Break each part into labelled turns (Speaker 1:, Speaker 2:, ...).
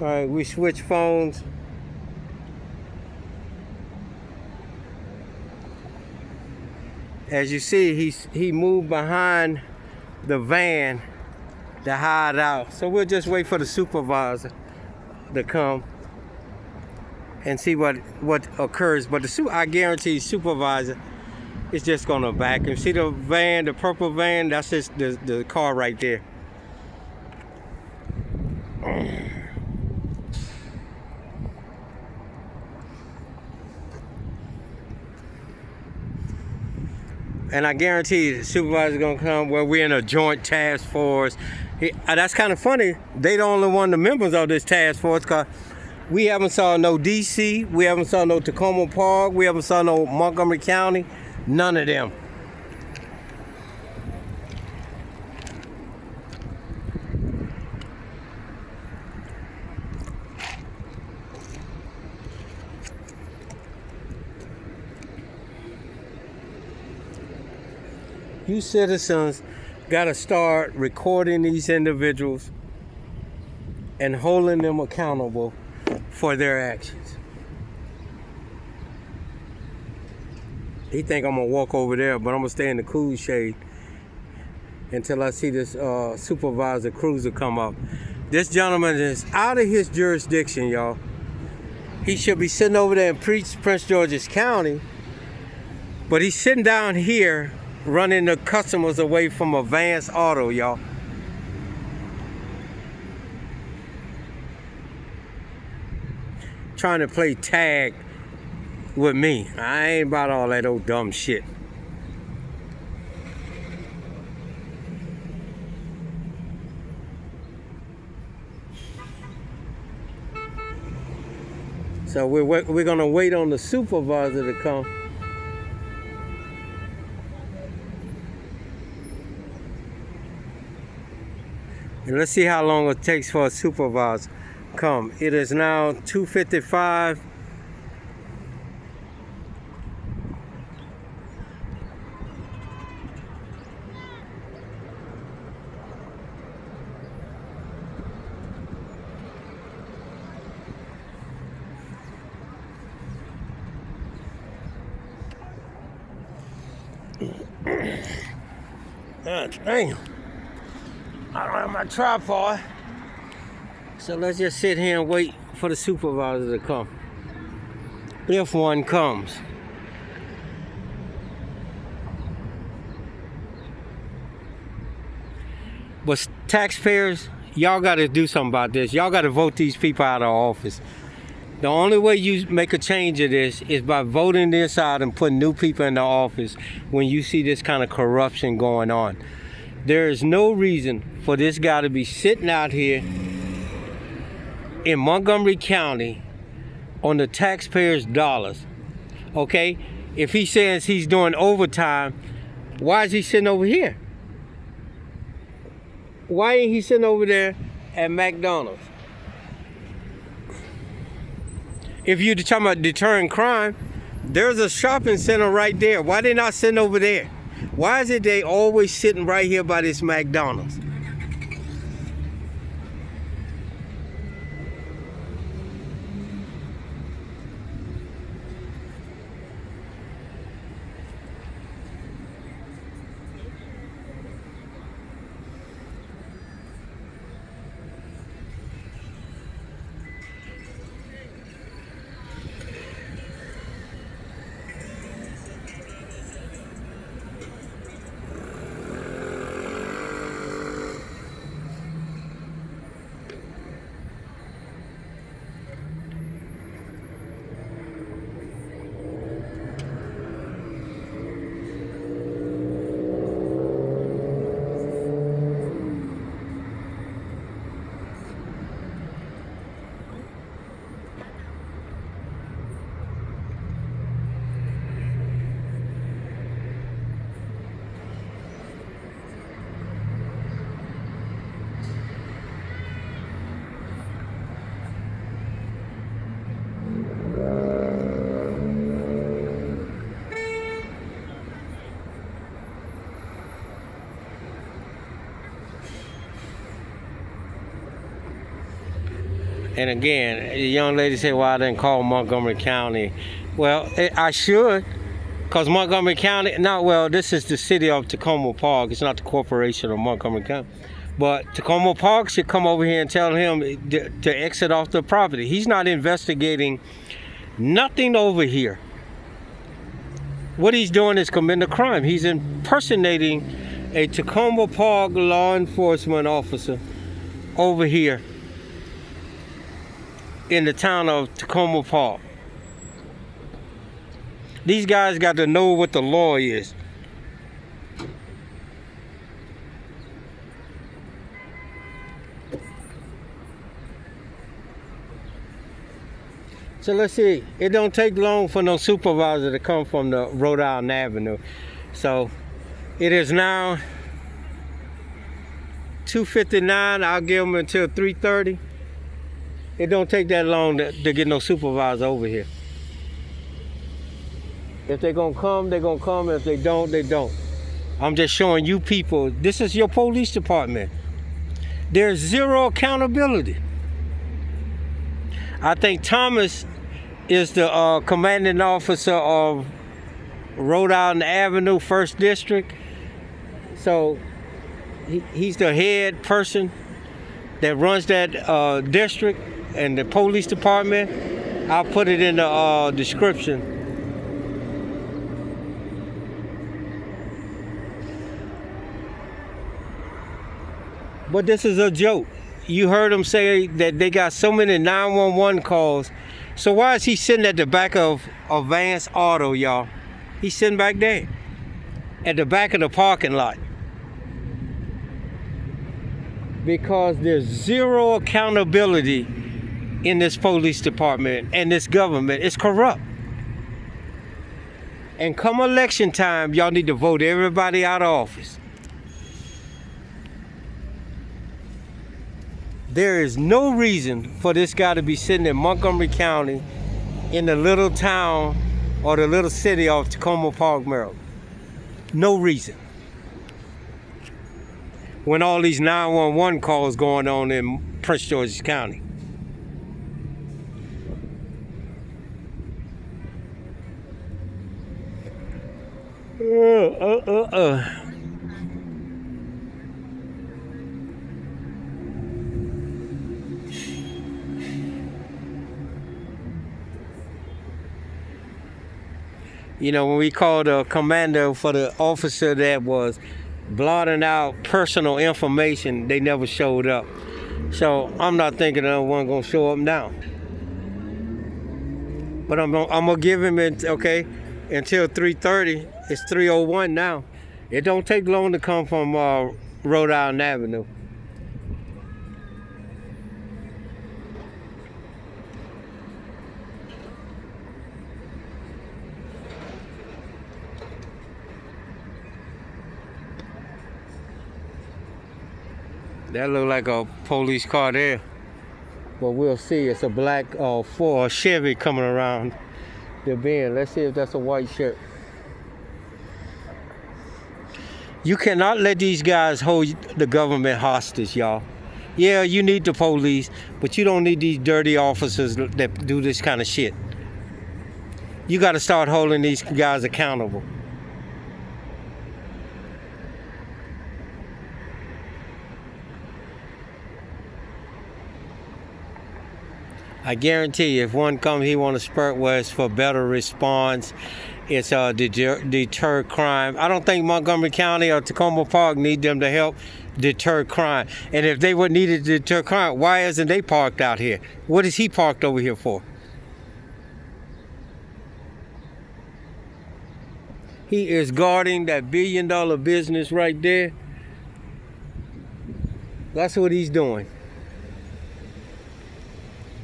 Speaker 1: All right, we switch phones. As you see, he moved behind the van to hide out. So we'll just wait for the supervisor to come and see what occurs. But I guarantee supervisor is just gonna back him. See the van, the purple van? That's just the car right there. And I guarantee the supervisor's gonna come. Well, we're in a joint task force. That's kind of funny. They the only one, the members of this task force, cause we haven't saw no DC, we haven't saw no Tacoma Park, we haven't saw no Montgomery County, none of them. You citizens gotta start recording these individuals and holding them accountable for their actions. He think I'm gonna walk over there, but I'm gonna stay in the cool shade until I see this supervisor cruiser come up. This gentleman is out of his jurisdiction, y'all. He should be sitting over there in Prince George's County, but he's sitting down here running the customers away from Advance Auto, y'all. Trying to play tag with me. I ain't about all that old dumb shit. So we're gonna wait on the supervisor to come. And let's see how long it takes for a supervisor to come. It is now 2:55. God damn. I don't have my tripod. So let's just sit here and wait for the supervisor to come. If one comes. But taxpayers, y'all got to do something about this. Y'all got to vote these people out of office. The only way you make a change of this is by voting this out and putting new people in the office when you see this kind of corruption going on. There is no reason for this guy to be sitting out here in Montgomery County on the taxpayers' dollars. Okay? If he says he's doing overtime, why is he sitting over here? Why ain't he sitting over there at McDonald's? If you're talking about deterring crime, there's a shopping center right there. Why they not sitting over there? Why is it they always sitting right here by this McDonald's? And again, the young lady said, well, I didn't call Montgomery County. Well, I should, because Montgomery County, this is the city of Tacoma Park. It's not the corporation of Montgomery County. But Tacoma Park should come over here and tell him to exit off the property. He's not investigating nothing over here. What he's doing is committing a crime. He's impersonating a Tacoma Park law enforcement officer over here in the town of Tacoma Park. These guys got to know what the law is. So let's see, it don't take long for no supervisor to come from the Rhode Island Avenue. So it is now 2:59, I'll give them until 3:30. It don't take that long to get no supervisor over here. If they're gonna come, they're gonna come. If they don't, they don't. I'm just showing you people, this is your police department. There's zero accountability. I think Thomas is the commanding officer of Rhode Island Avenue, 1st District. So he's the head person that runs that district and the police department. I'll put it in the description. But this is a joke. You heard him say that they got so many 911 calls. So why is he sitting at the back of Vance Auto, y'all? He's sitting back there at the back of the parking lot. Because there's zero accountability in this police department, and this government is corrupt. And come election time, y'all need to vote everybody out of office. There is no reason for this guy to be sitting in Montgomery County in the little town or the little city of Tacoma Park, Maryland. No reason. When all these 911 calls going on in Prince George's County. You know, when we called a commander for the officer that was blotting out personal information, they never showed up. So I'm not thinking that one gonna show up now. But I'm gonna give him until 3:30. It's 3:01 now. It don't take long to come from Rhode Island Avenue. That look like a police car there. But we'll see. It's a black Ford Chevy coming around the bend. Let's see if that's a white shirt. You cannot let these guys hold the government hostage, y'all. Yeah, you need the police, but you don't need these dirty officers that do this kind of shit. You got to start holding these guys accountable. I guarantee you, if one comes, he want to spurt where it's for better response. It's deter crime. I don't think Montgomery County or Tacoma Park need them to help deter crime. And if they would need to deter crime, why isn't they parked out here? What is he parked over here for? He is guarding that billion-dollar business right there. That's what he's doing.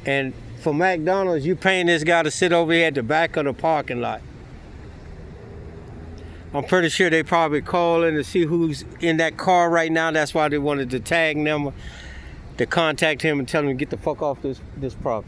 Speaker 1: And for McDonald's, you paying this guy to sit over here at the back of the parking lot. I'm pretty sure they probably calling to see who's in that car right now. That's why they wanted the tag number to contact him and tell him to get the fuck off this property.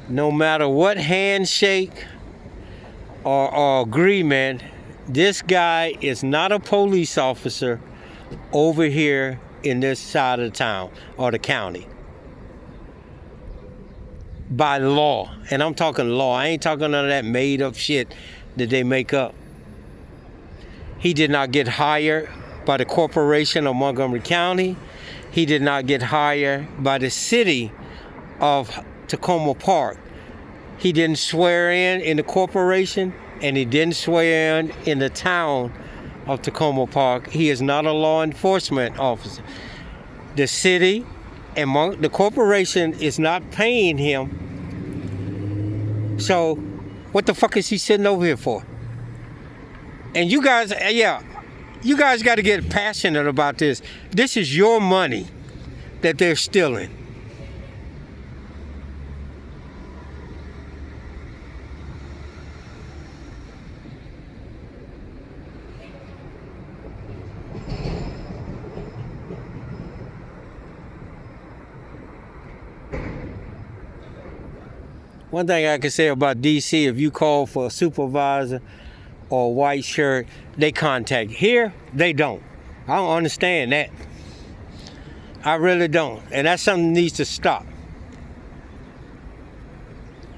Speaker 1: No matter what handshake or agreement, this guy is not a police officer over here in this side of the town or the county. By law. And I'm talking law. I ain't talking none of that made up shit that they make up. He did not get hired by the corporation of Montgomery County. He did not get hired by the city of Tacoma Park. He didn't swear in the corporation, and he didn't swear in the town of Tacoma Park. He is not a law enforcement officer. The city and the corporation is not paying him. So what the fuck is he sitting over here for? And you guys, you guys got to get passionate about this. This is your money that they're stealing. One thing I can say about DC, if you call for a supervisor or a white shirt, they contact. Here, they don't. I don't understand that. I really don't. And that's something that needs to stop.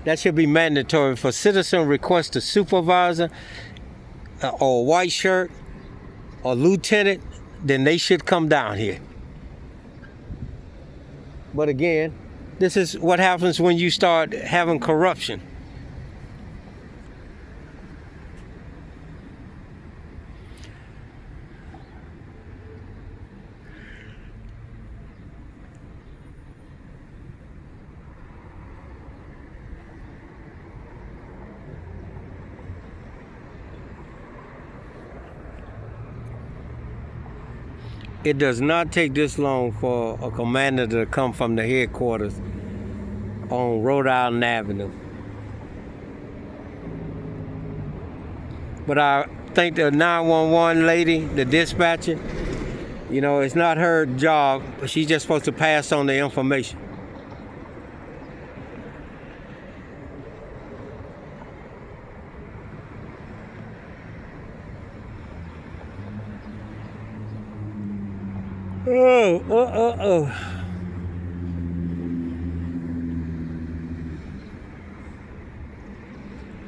Speaker 1: That should be mandatory. For citizen request a supervisor or a white shirt or lieutenant, then they should come down here. But again, this is what happens when you start having corruption. It does not take this long for a commander to come from the headquarters on Rhode Island Avenue. But I think the 911 lady, the dispatcher, it's not her job, but she's just supposed to pass on the information.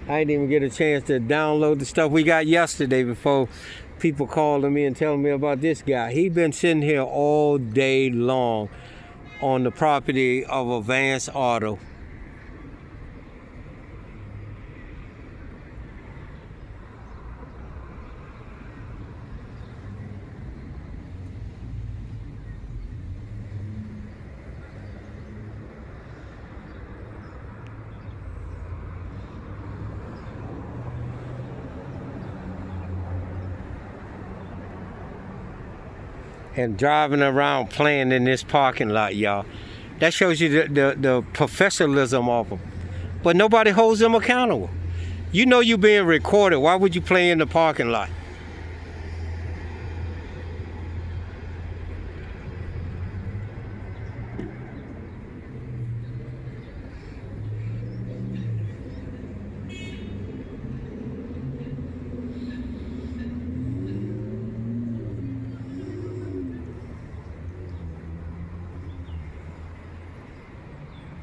Speaker 1: I didn't even get a chance to download the stuff we got yesterday before people calling me and telling me about this guy. He been sitting here all day long on the property of Advance Auto. And driving around playing in this parking lot, y'all. That shows you the professionalism of them. But nobody holds them accountable. You know you're being recorded. Why would you play in the parking lot?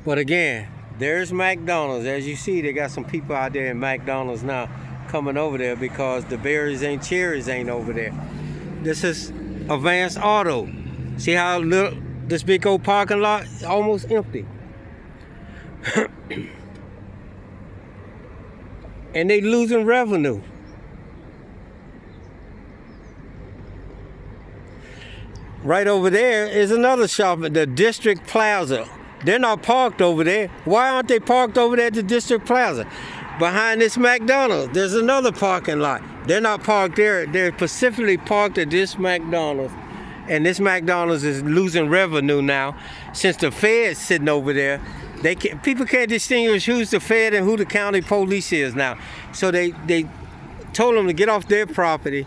Speaker 1: But again, there's McDonald's. As you see, they got some people out there in McDonald's now coming over there because the berries and cherries ain't over there. This is Advance Auto. See how little this big old parking lot is almost empty. And they losing revenue. Right over there is another shop at the District Plaza. They're not parked over there. Why aren't they parked over there at the District Plaza? Behind this McDonald's, there's another parking lot. They're not parked there. They're specifically parked at this McDonald's. And this McDonald's is losing revenue now since the Fed's sitting over there. People can't distinguish who's the Fed and who the county police is now. So they told them to get off their property.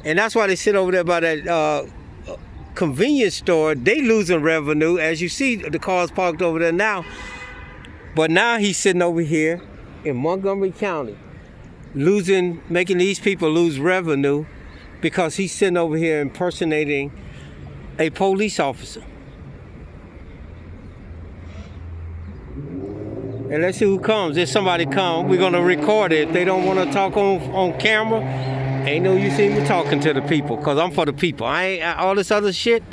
Speaker 1: And that's why they sit over there by that convenience store. They losing revenue. As you see, the cars parked over there now. But now he's sitting over here in Montgomery County, making these people lose revenue because he's sitting over here impersonating a police officer. And let's see who comes. If somebody comes, we're gonna record it. If they don't want to talk on camera, ain't no use in me talking to the people, cause I'm for the people. All this other shit.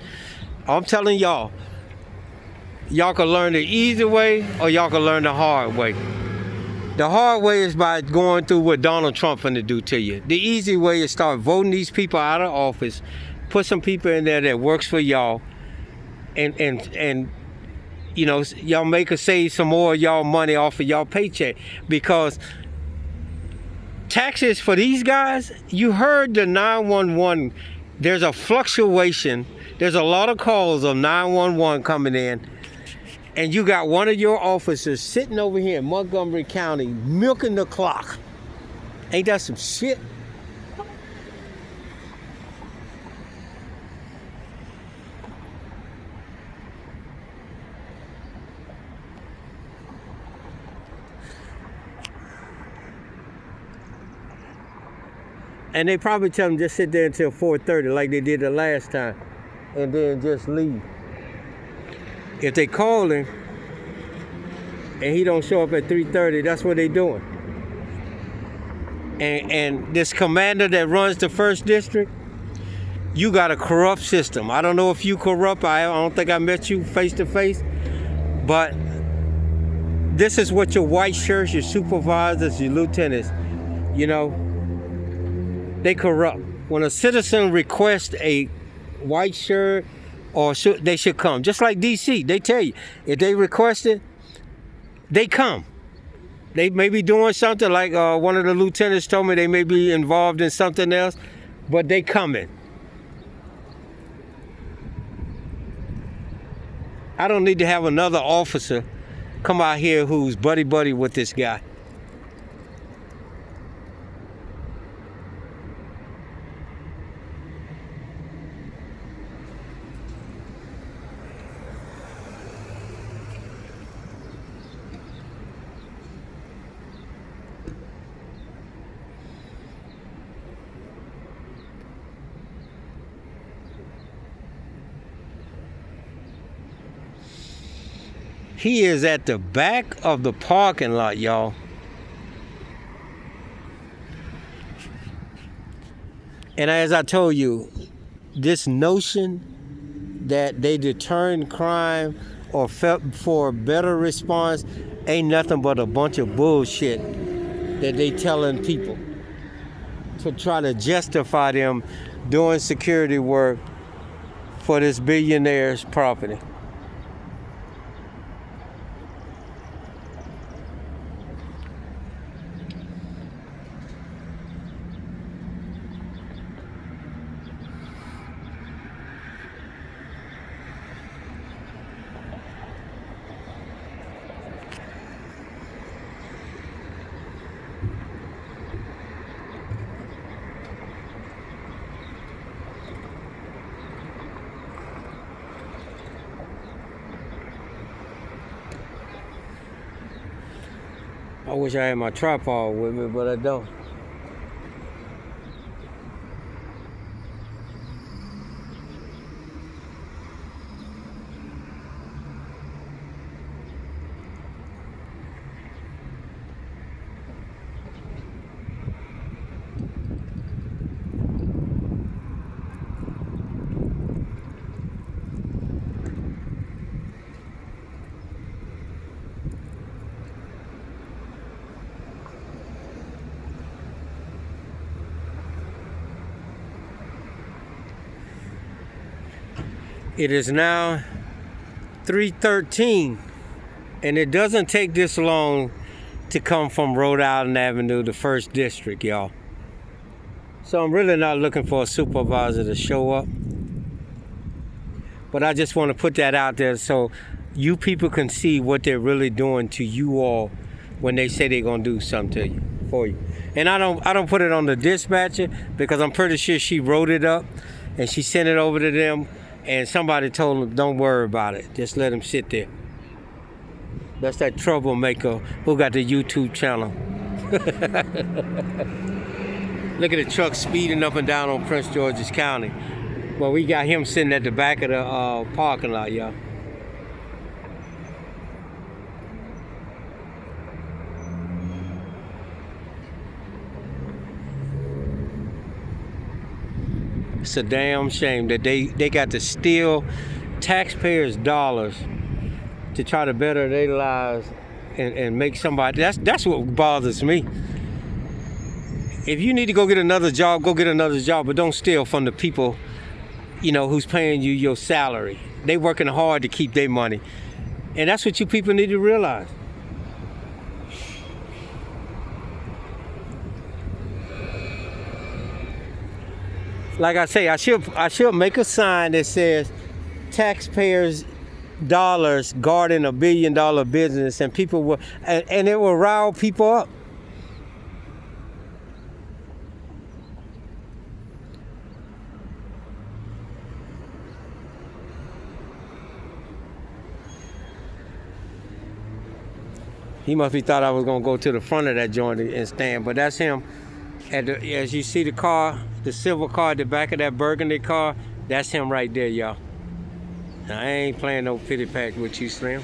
Speaker 1: I'm telling y'all can learn the easy way or y'all can learn the hard way. The hard way is by going through what Donald Trump finna do to you. The easy way is start voting these people out of office, put some people in there that works for y'all, and you know, y'all make us save some more of y'all money off of y'all paycheck. Because taxes for these guys, you heard the 911, there's a fluctuation. There's a lot of calls of 911 coming in. And you got one of your officers sitting over here in Montgomery County milking the clock. Ain't that some shit? And they probably tell them just sit there until 4:30 like they did the last time and then just leave. If they call him and he don't show up at 3:30, that's what they doing. And this commander that runs the 1st District, you got a corrupt system. I don't know if you corrupt. I don't think I met you face to face. But this is what your white shirts, your supervisors, your lieutenants, you know, they corrupt. When a citizen requests a white shirt, they should come. Just like DC, they tell you, if they request it, they come. They may be doing something, like one of the lieutenants told me they may be involved in something else, but they coming. I don't need to have another officer come out here who's buddy-buddy with this guy. He is at the back of the parking lot, y'all. And as I told you, this notion that they deterring crime or for a better response ain't nothing but a bunch of bullshit that they telling people to try to justify them doing security work for this billionaire's property. I wish I had my tripod with me, but I don't. It is now 3:13, and it doesn't take this long to come from Rhode Island Avenue, the 1st District, y'all. So I'm really not looking for a supervisor to show up. But I just want to put that out there so you people can see what they're really doing to you all when they say they're gonna do something for you. And I don't put it on the dispatcher because I'm pretty sure she wrote it up and she sent it over to them. And somebody told them, don't worry about it. Just let them sit there. That's that troublemaker who got the YouTube channel. Look at the truck speeding up and down on Prince George's County. Well, we got him sitting at the back of the parking lot, y'all. It's a damn shame that they got to steal taxpayers' dollars to try to better their lives and make somebody. That's what bothers me. If you need to go get another job, go get another job, but don't steal from the people, who's paying you your salary. They working hard to keep their money, and that's what you people need to realize. Like I say, I should make a sign that says taxpayers' dollars guarding $1 billion business, and people will, and it will rile people up. He must be thought I was gonna go to the front of that joint and stand, but that's him. As you see the car, the silver car at the back of that burgundy car, that's him right there, y'all. Now, I ain't playing no pity pack with you, Slim.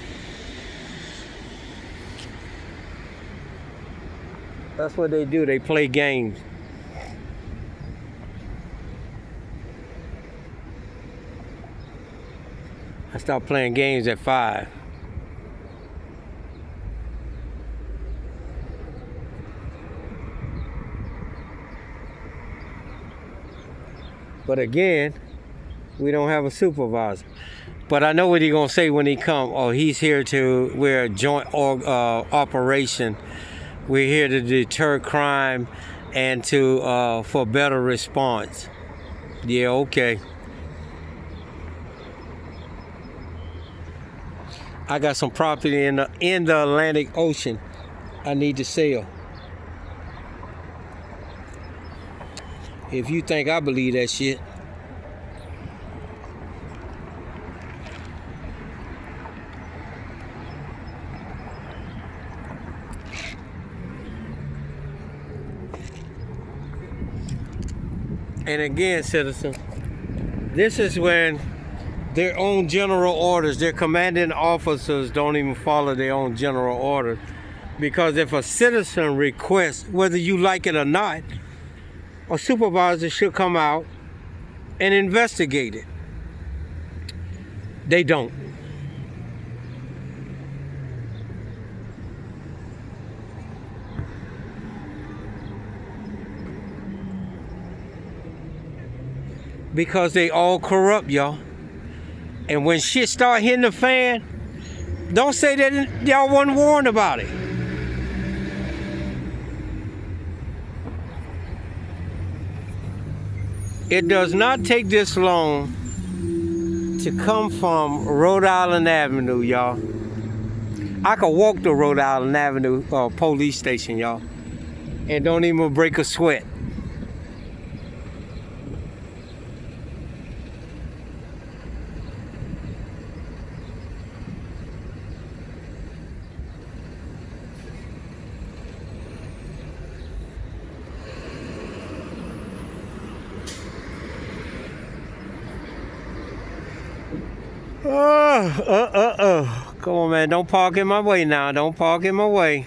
Speaker 1: That's what they do. They play games. I stopped playing games at 5. But again, we don't have a supervisor. But I know what he's gonna say when he come. Oh, he's here we're a joint operation. We're here to deter crime and for better response. Yeah, okay. I got some property in the Atlantic Ocean I need to sell. If you think I believe that shit. And again, citizens, this is when their own general orders, their commanding officers don't even follow their own general orders. Because if a citizen requests, whether you like it or not, a supervisor should come out and investigate it. They don't. Because they all corrupt, y'all. And when shit start hitting the fan, don't say that y'all wasn't warned about it. It does not take this long to come from Rhode Island Avenue, y'all. I could walk to Rhode Island Avenue police station, y'all, and don't even break a sweat. Come on, man. Don't park in my way now. Don't park in my way.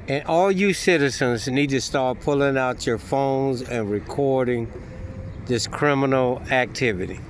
Speaker 1: And all you citizens need to start pulling out your phones and recording this criminal activity.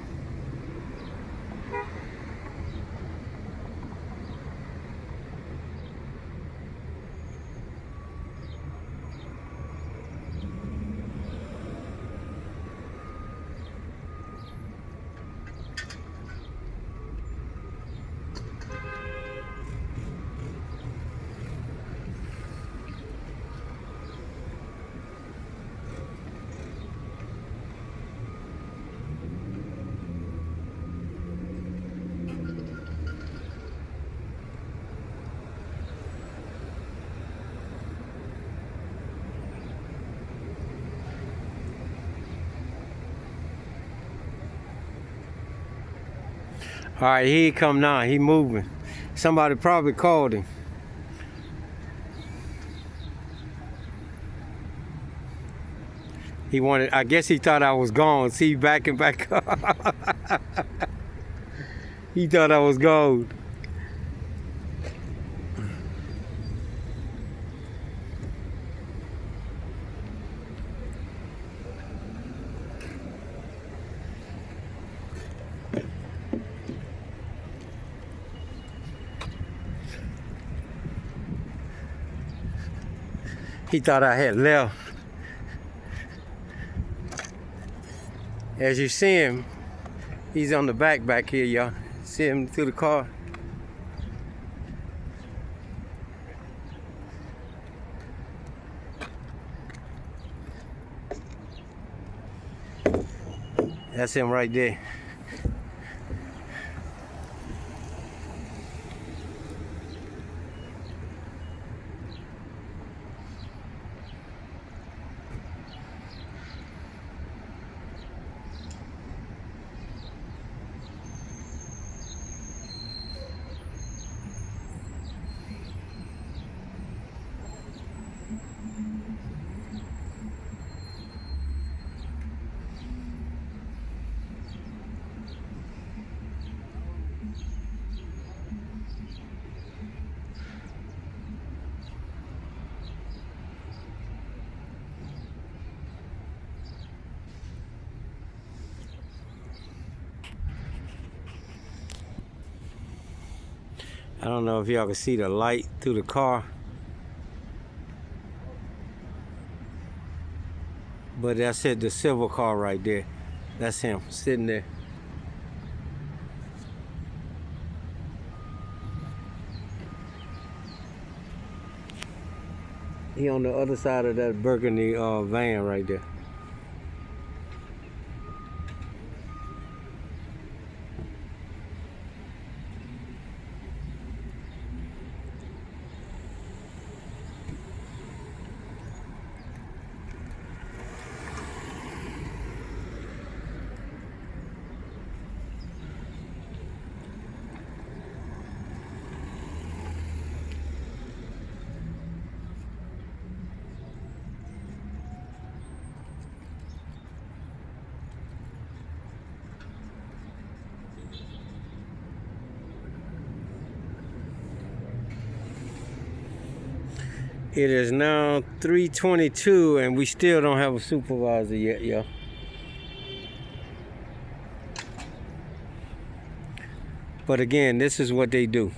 Speaker 1: All right, here he come now. He moving. Somebody probably called him. He wanted, I guess he thought I was gone. See, backing back up. He thought I was gone. He thought I had left. As you see him, he's on the back here, y'all. See him through the car. That's him right there. I don't know if y'all can see the light through the car, but that's it, the silver car right there. That's him sitting there. He on the other side of that burgundy van right there. It is now 3:22 and we still don't have a supervisor yet, y'all. But again, this is what they do.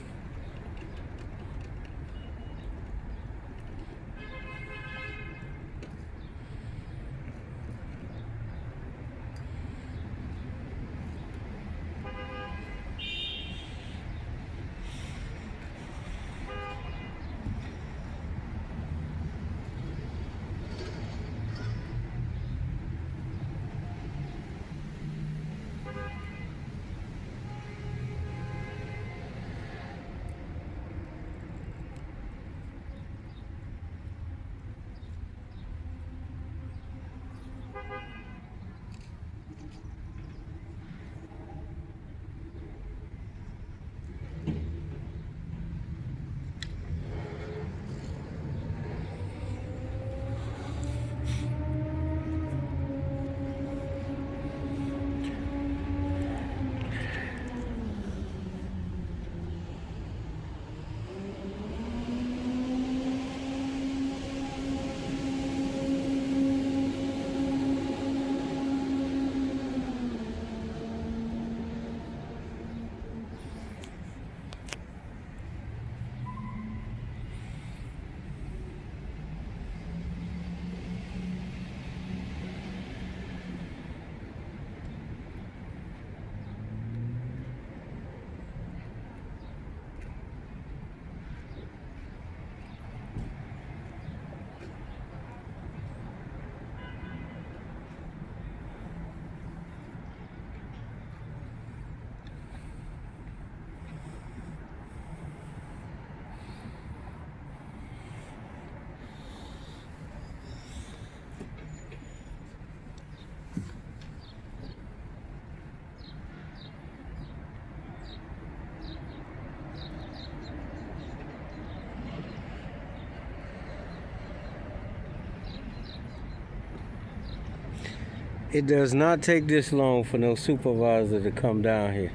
Speaker 1: It does not take this long for no supervisor to come down here.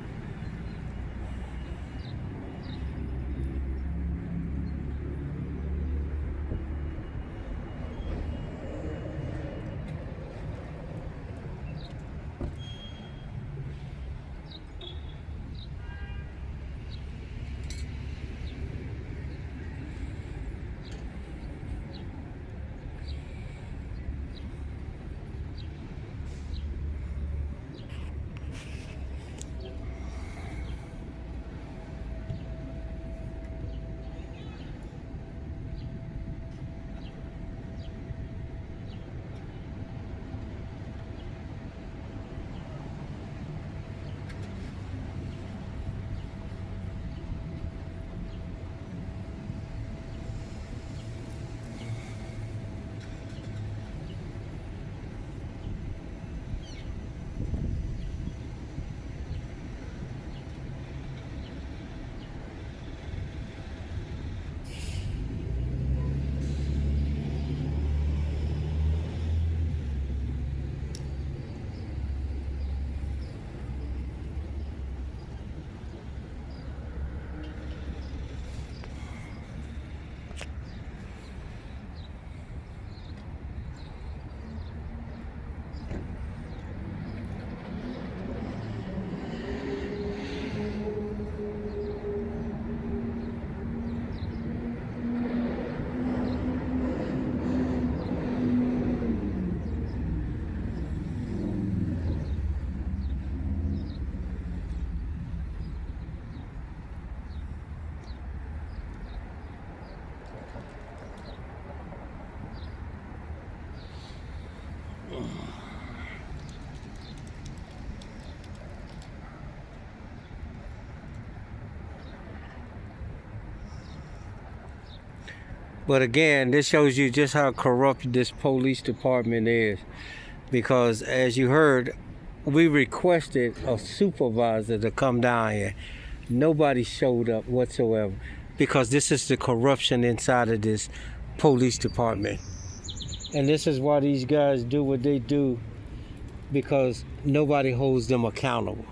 Speaker 1: But again, this shows you just how corrupt this police department is. Because as you heard, we requested a supervisor to come down here. Nobody showed up whatsoever. Because this is the corruption inside of this police department. And this is why these guys do what they do, because nobody holds them accountable.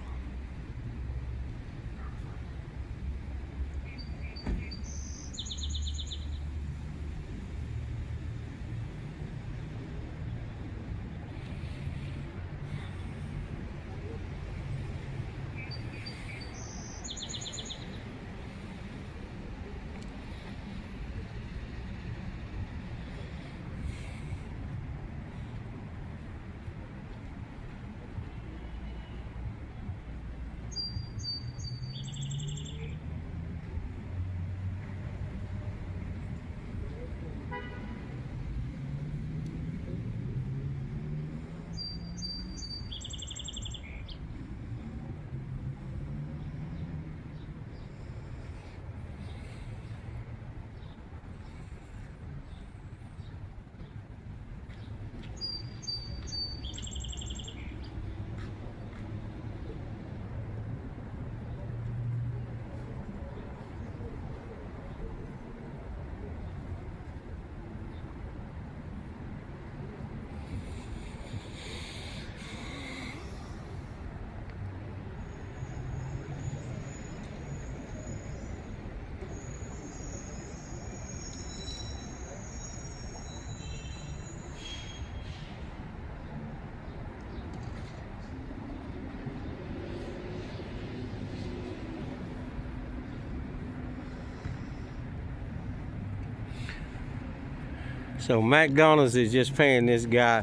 Speaker 1: So McDonald's is just paying this guy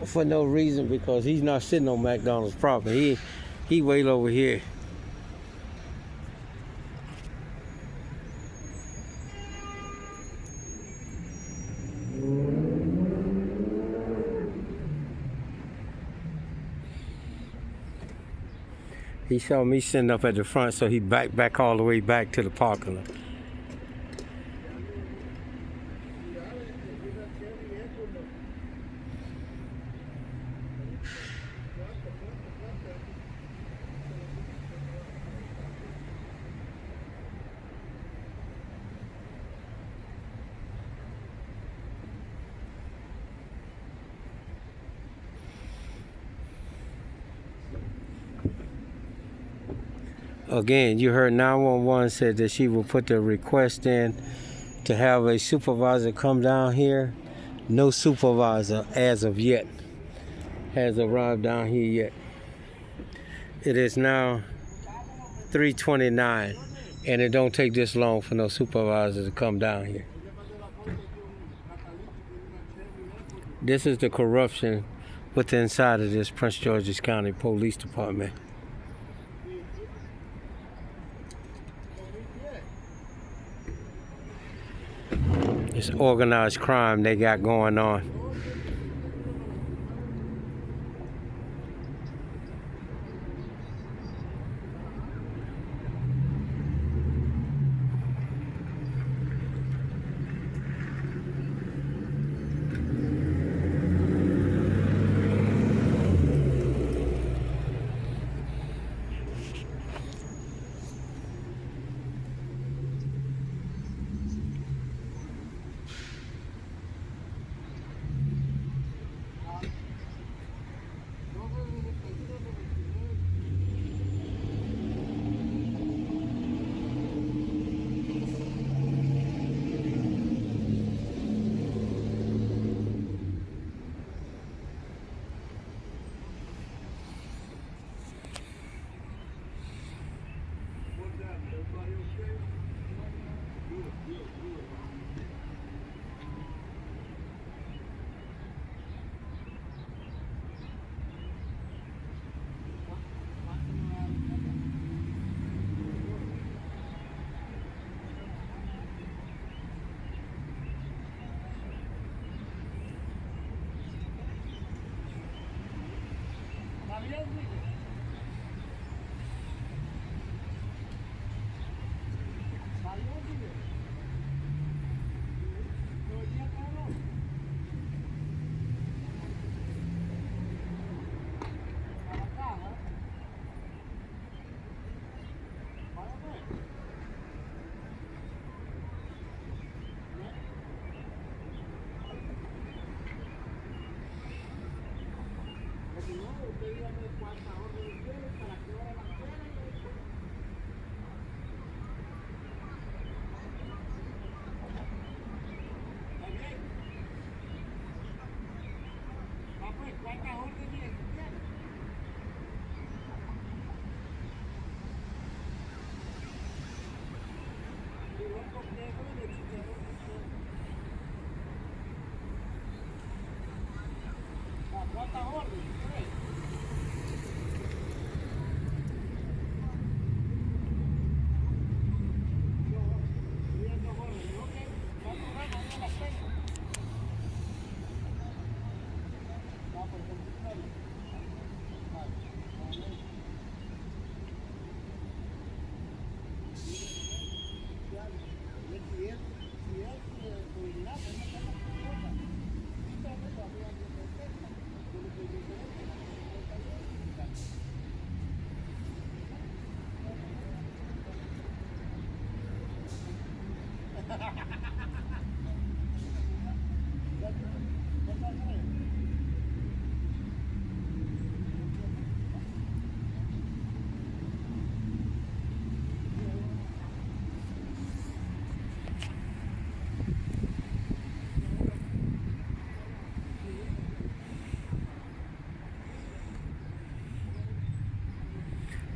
Speaker 1: for no reason, because he's not sitting on McDonald's property. He way over here. He saw me sitting up at the front, so he back all the way back to the parking lot. Again, you heard 911 said that she will put the request in to have a supervisor come down here. No supervisor as of yet has arrived down here yet. It is now 3:29, and it don't take this long for no supervisor to come down here. This is the corruption within inside of this Prince George's County Police Department. It's organized crime they got going on.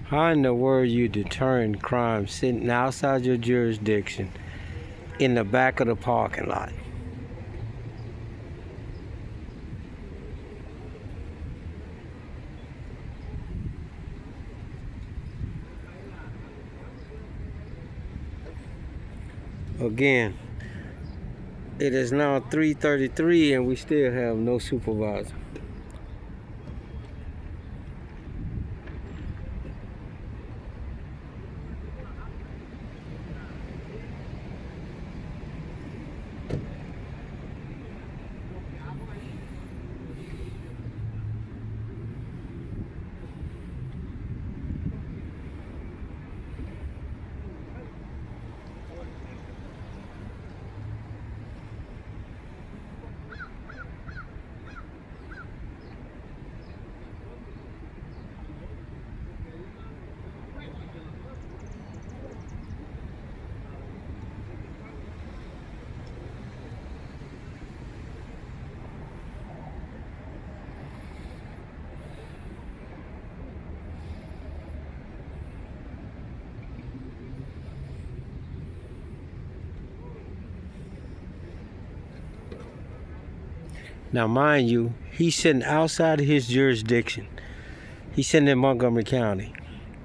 Speaker 1: How in the world you deterring crime sitting outside your jurisdiction in the back of the parking lot? Again, it is now 3:33 and we still have no supervisor. Now, mind you, he's sitting outside of his jurisdiction. He's sitting in Montgomery County.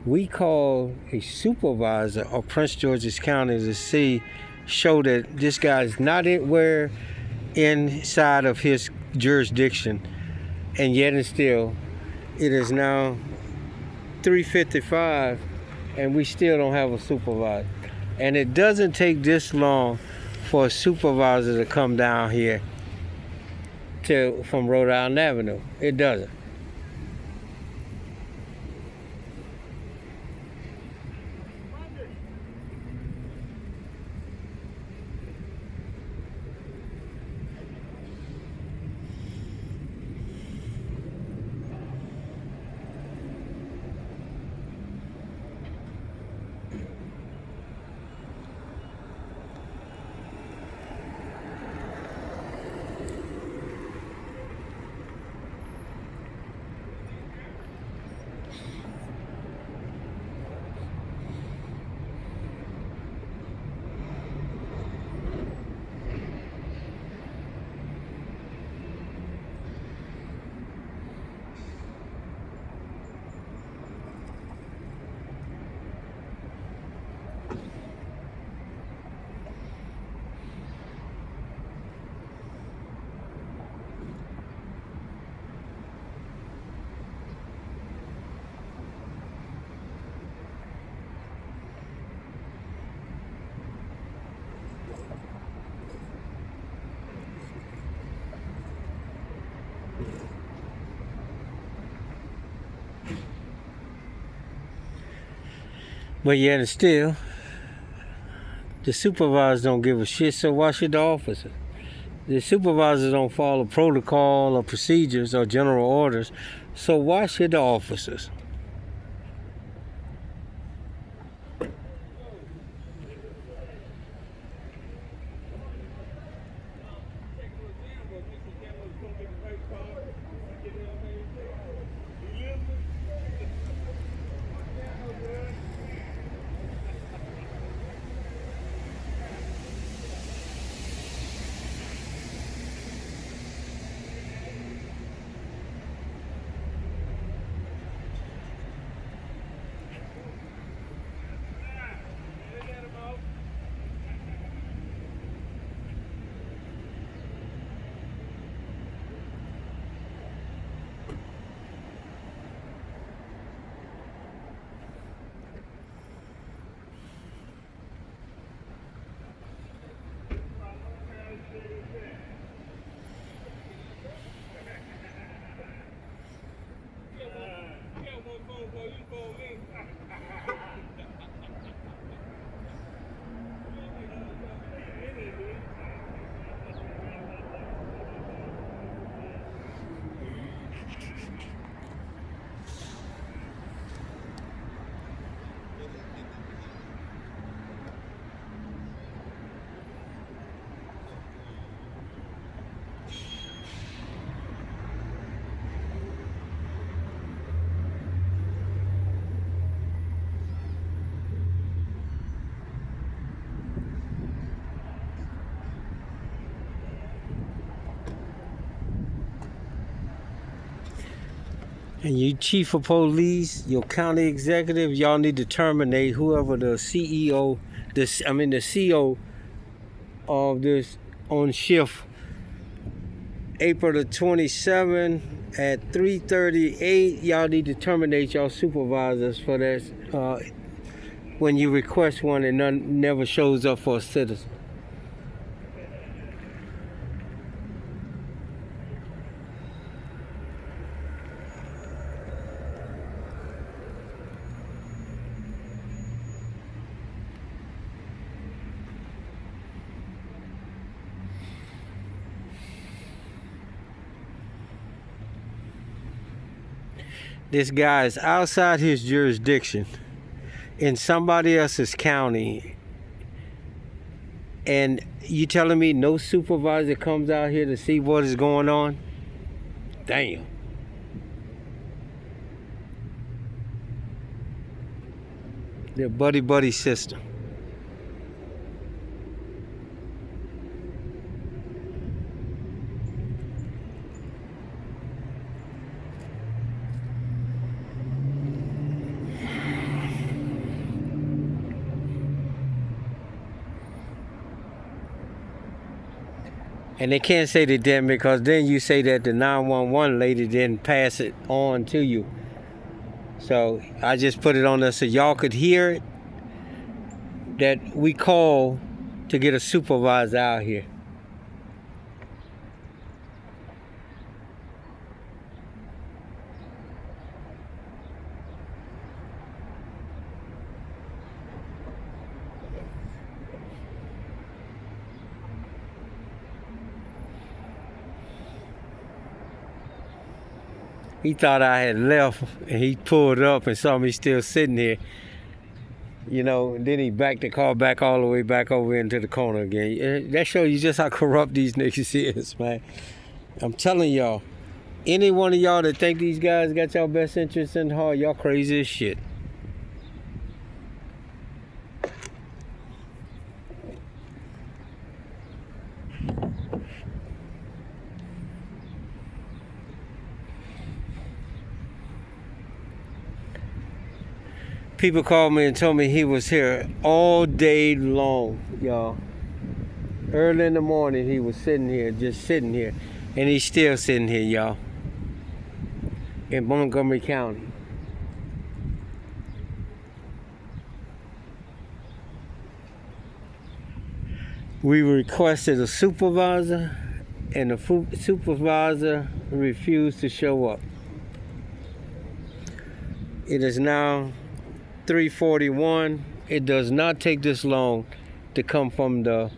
Speaker 1: We call a supervisor of Prince George's County to show that this guy's not anywhere inside of his jurisdiction, and yet and still, it is now 3:55, and we still don't have a supervisor. And it doesn't take this long for a supervisor to come down here from Rhode Island Avenue. It doesn't. But yet and still, the supervisors don't give a shit, so why should the officers? The supervisors don't follow protocol or procedures or general orders, so why should the officers? And you chief of police, your county executive, y'all need to terminate whoever the CEO, the CO of this on shift April the 27th at 3:38. Y'all need to terminate y'all supervisors for that when you request one and none never shows up for a citizen. This guy is outside his jurisdiction in somebody else's county, and you telling me no supervisor comes out here to see what is going on? Damn. The buddy system. And they can't say they didn't, because then you say that the 911 lady didn't pass it on to you. So I just put it on there so y'all could hear it, that we call to get a supervisor out here. He thought I had left, and he pulled up and saw me still sitting here. You know, and then he backed the car back all the way back over into the corner again. That shows you just how corrupt these niggas is, man. I'm telling y'all, any one of y'all that think these guys got y'all best interests in heart, y'all crazy as shit. People called me and told me he was here all day long, y'all. Early in the morning, he was sitting here, just sitting here. And he's still sitting here, y'all. In Montgomery County. We requested a supervisor, and the supervisor refused to show up. It is now 3:41. It does not take this long to come from the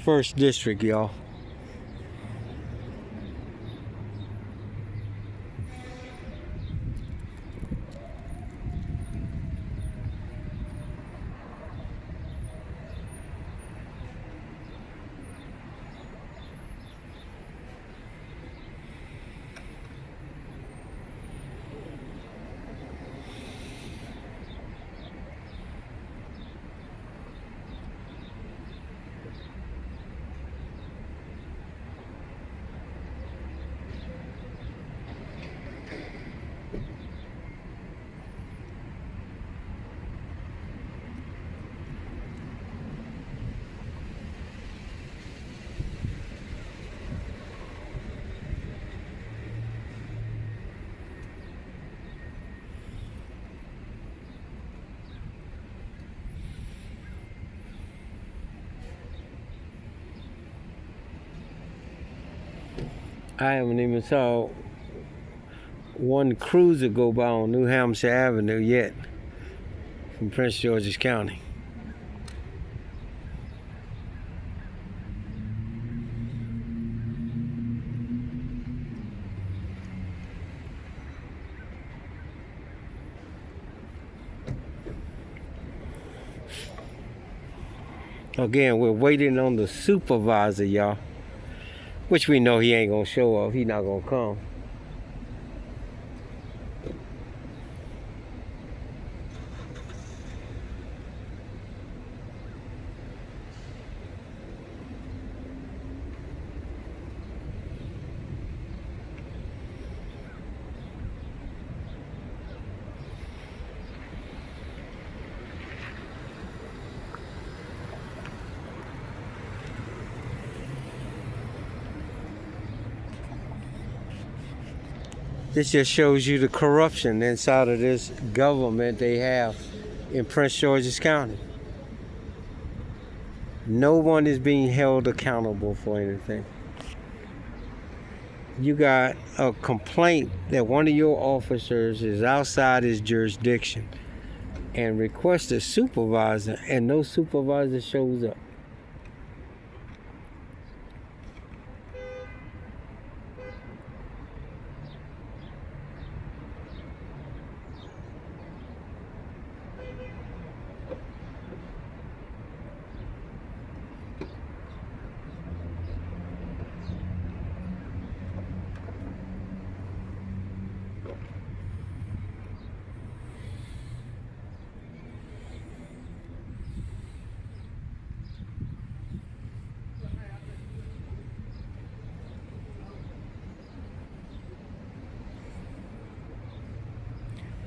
Speaker 1: 1st District, y'all. I haven't even saw one cruiser go by on New Hampshire Avenue yet from Prince George's County. Again, we're waiting on the supervisor, y'all. Which we know he ain't gonna show up. He not gonna come. This just shows you the corruption inside of this government they have in Prince George's County. No one is being held accountable for anything. You got a complaint that one of your officers is outside his jurisdiction and requests a supervisor, and no supervisor shows up.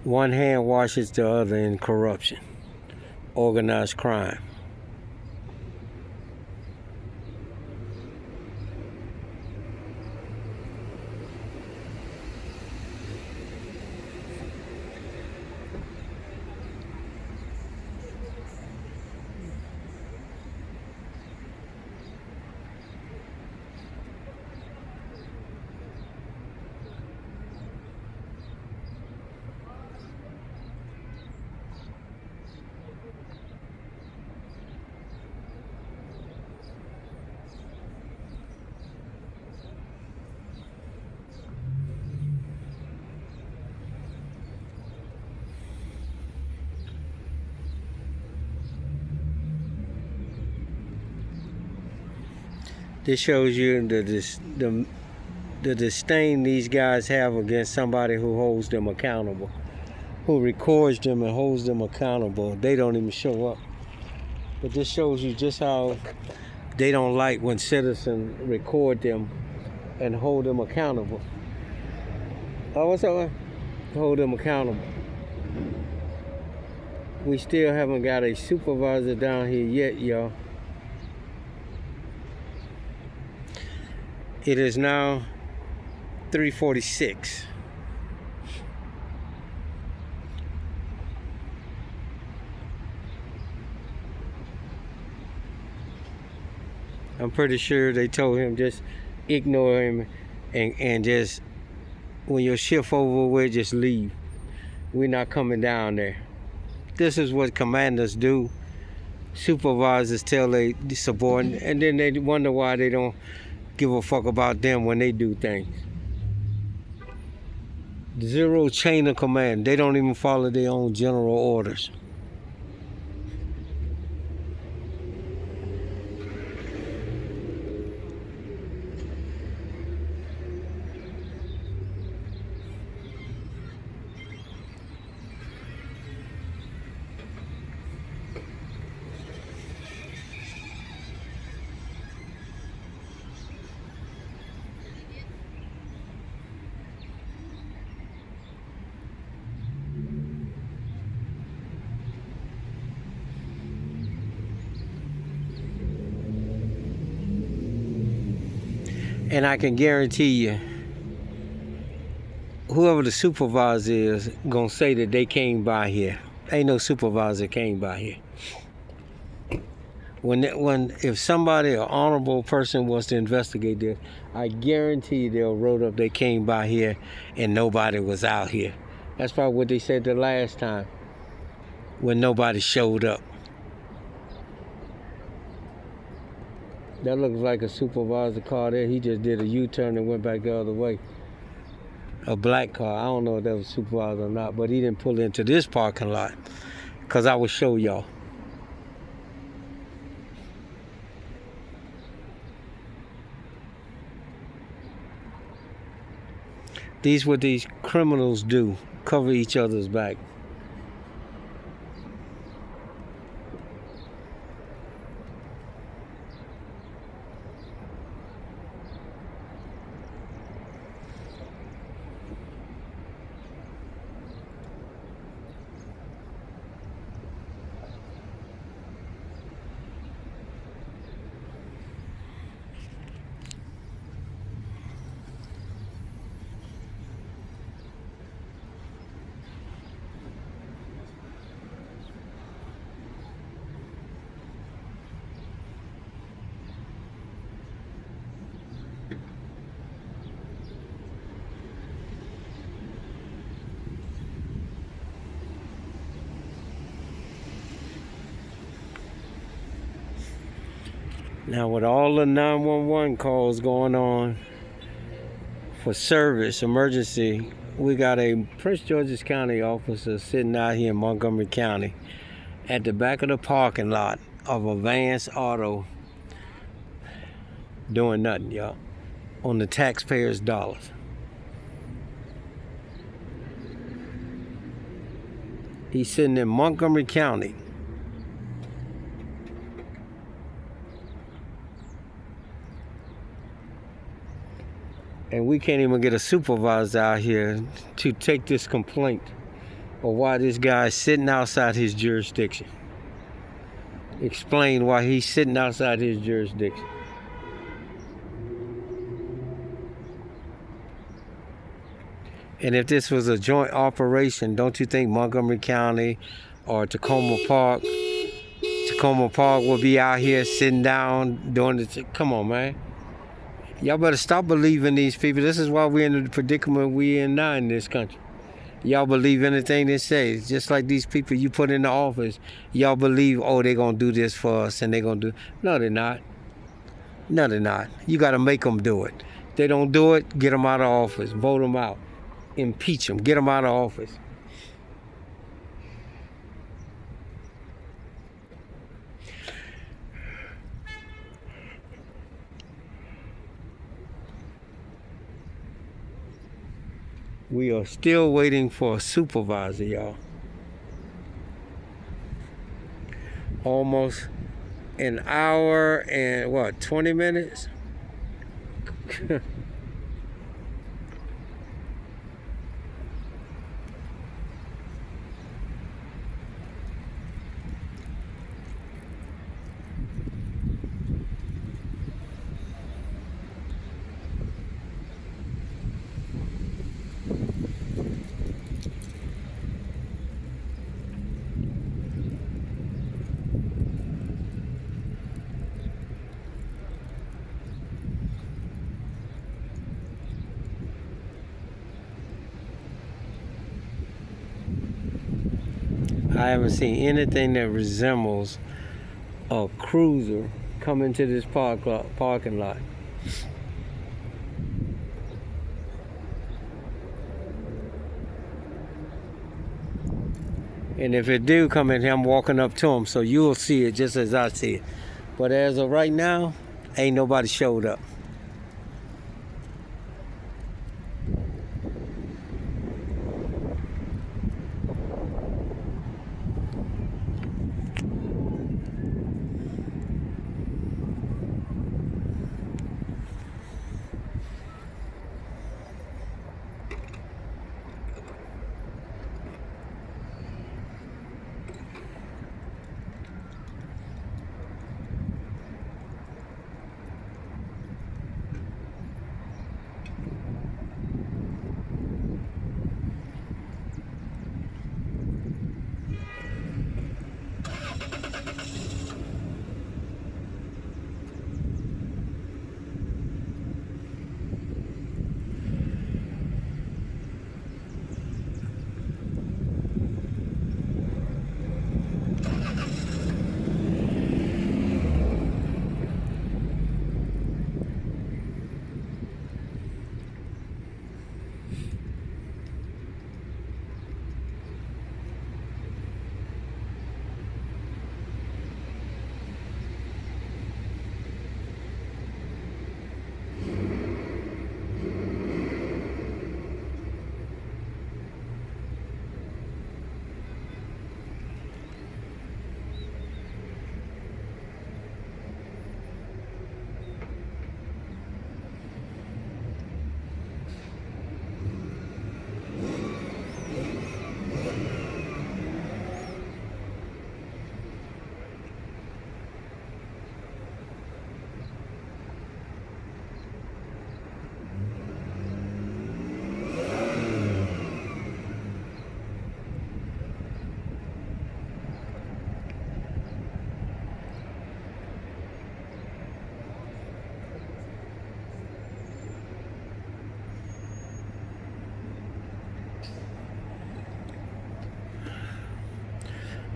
Speaker 1: One hand washes the other in corruption, organized crime. This shows you the disdain these guys have against somebody who holds them accountable, who records them and holds them accountable. They don't even show up. But this shows you just how they don't like when citizens record them and hold them accountable. Oh, what's up, man? Hold them accountable. We still haven't got a supervisor down here yet, y'all. It is now 3:46. I'm pretty sure they told him just ignore him and just, when your shift over with, just leave. We're not coming down there. This is what commanders do. Supervisors tell their subordinates, and then they wonder why they don't give a fuck about them when they do things. Zero chain of command. They don't even follow their own general orders. And I can guarantee you, whoever the supervisor is gonna say that they came by here. Ain't no supervisor came by here. If somebody, an honorable person, wants to investigate this, I guarantee they'll wrote up they came by here and nobody was out here. That's probably what they said the last time when nobody showed up. That looks like a supervisor car there. He just did a U-turn and went back the other way. A black car. I don't know if that was a supervisor or not, but he didn't pull into this parking lot, because I will show y'all. These what these criminals do, cover each other's back. Now, with all the 911 calls going on for service, emergency, we got a Prince George's County officer sitting out here in Montgomery County at the back of the parking lot of Advance Auto doing nothing, y'all, on the taxpayers' dollars. He's sitting in Montgomery County. And we can't even get a supervisor out here to take this complaint of why this guy is sitting outside his jurisdiction. Explain why he's sitting outside his jurisdiction. And if this was a joint operation, don't you think Montgomery County or Tacoma Park will be out here sitting down doing the... Come on, man. Y'all better stop believing these people. This is why we're in the predicament we're in now in this country. Y'all believe anything they say. It's just like these people you put in the office. Y'all believe, oh, they're going to do this for us and they're going to do... No, they're not. No, they're not. You got to make them do it. If they don't do it, get them out of office. Vote them out. Impeach them. Get them out of office. We are still waiting for a supervisor, y'all. Almost an hour and what, 20 minutes? I haven't seen anything that resembles a cruiser come into this parking lot. And if it do come in here, I'm walking up to them, so you'll see it just as I see it. But as of right now, ain't nobody showed up.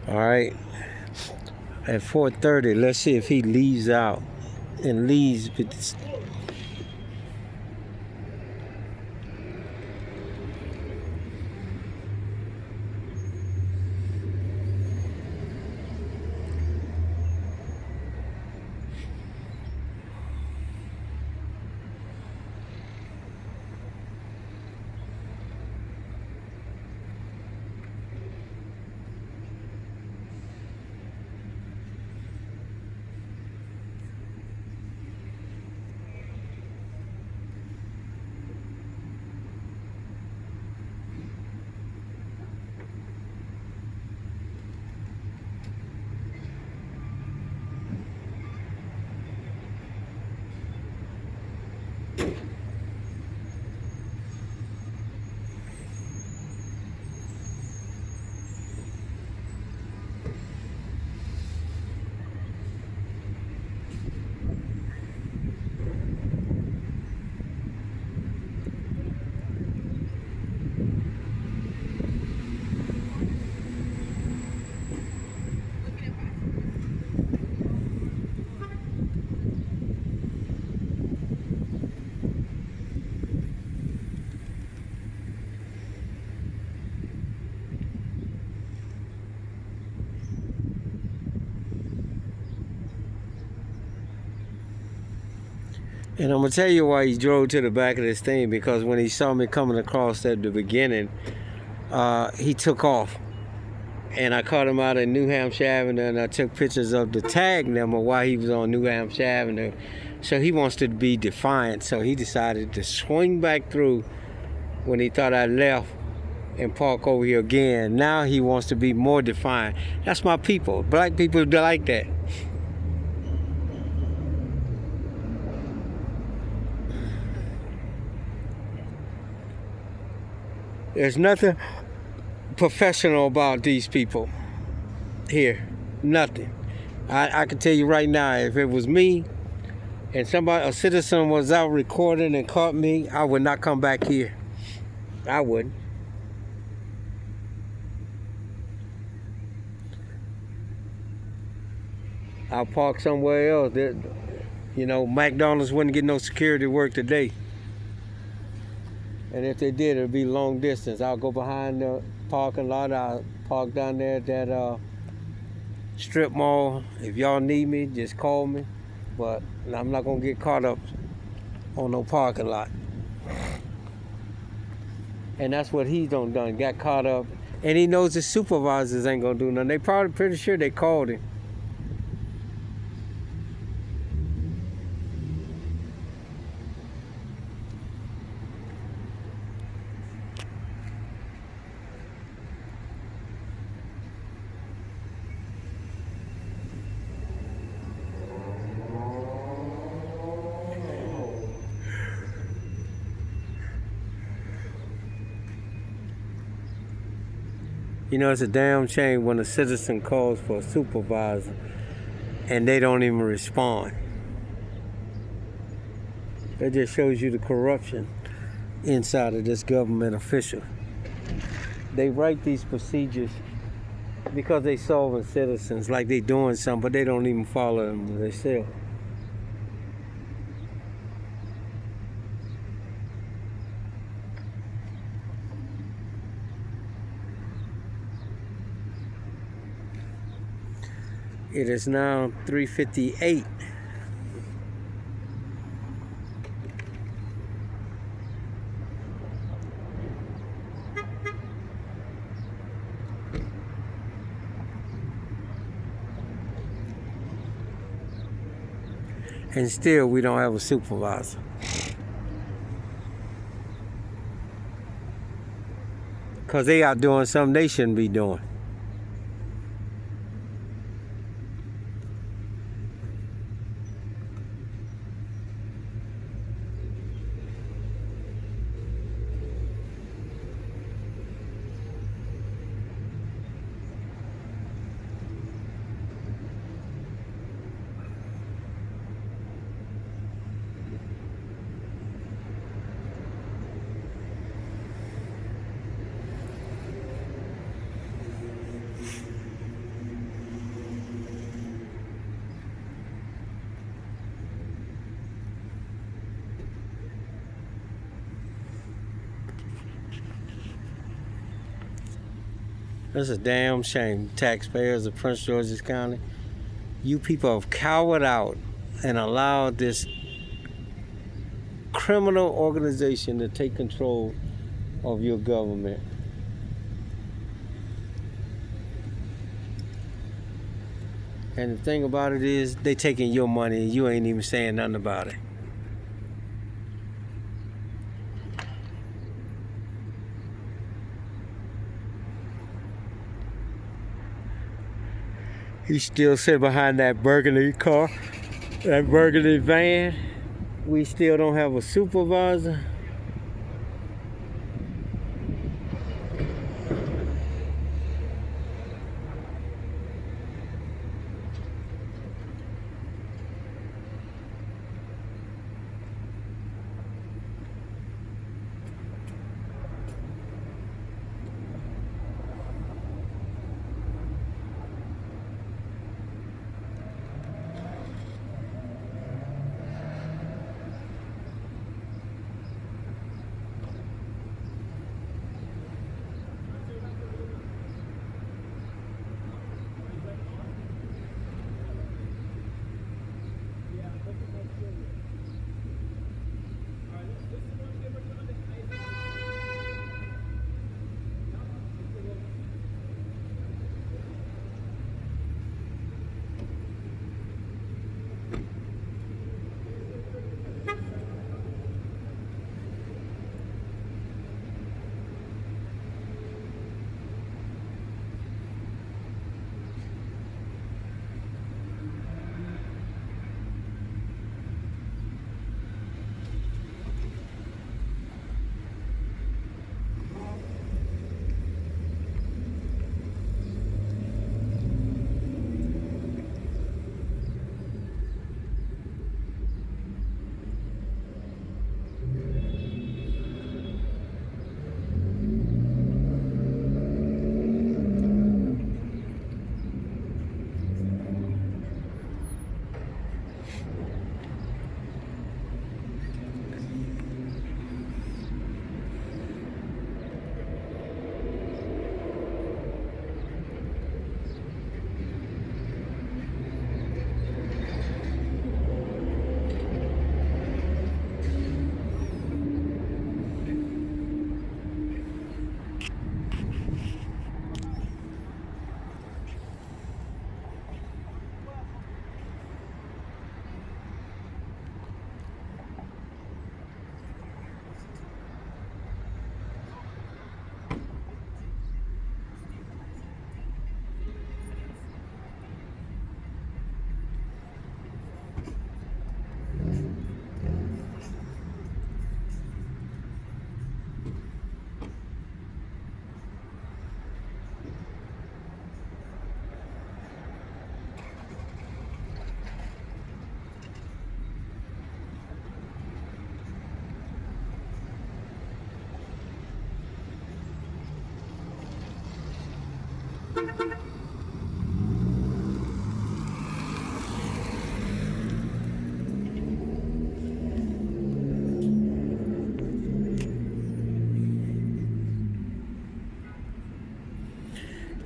Speaker 1: All right. At 4:30, let's see if he leaves out and leaves. And I'm gonna tell you why he drove to the back of this thing, because when he saw me coming across at the beginning, he took off. And I caught him out at New Hampshire Avenue, and I took pictures of the tag number while he was on New Hampshire Avenue. So he wants to be defiant, so he decided to swing back through when he thought I left and park over here again. Now he wants to be more defiant. That's my people. Black people like that. There's nothing professional about these people here. Nothing. I can tell you right now, if it was me and a citizen was out recording and caught me, I would not come back here. I wouldn't. I'll park somewhere else. McDonald's wouldn't get no security work today. And if they did, it'd be long distance. I'll go behind the parking lot. I'll park down there at that strip mall. If y'all need me, just call me. But I'm not gonna get caught up on no parking lot. And that's what he's done. Got caught up. And he knows his supervisors ain't gonna do nothing. They probably pretty sure they called him. It's a damn shame when a citizen calls for a supervisor and they don't even respond. That just shows you the corruption inside of this government official. They write these procedures because they solving citizens like they doing something, but they don't even follow them themselves. It is now 3:58. And still we don't have a supervisor. Because they out doing something they shouldn't be doing. That's a damn shame. Taxpayers of Prince George's County, you people have cowered out and allowed this criminal organization to take control of your government. And the thing about it is, they taking your money and you ain't even saying nothing about it. He still sit behind that burgundy car, that burgundy van. We still don't have a supervisor.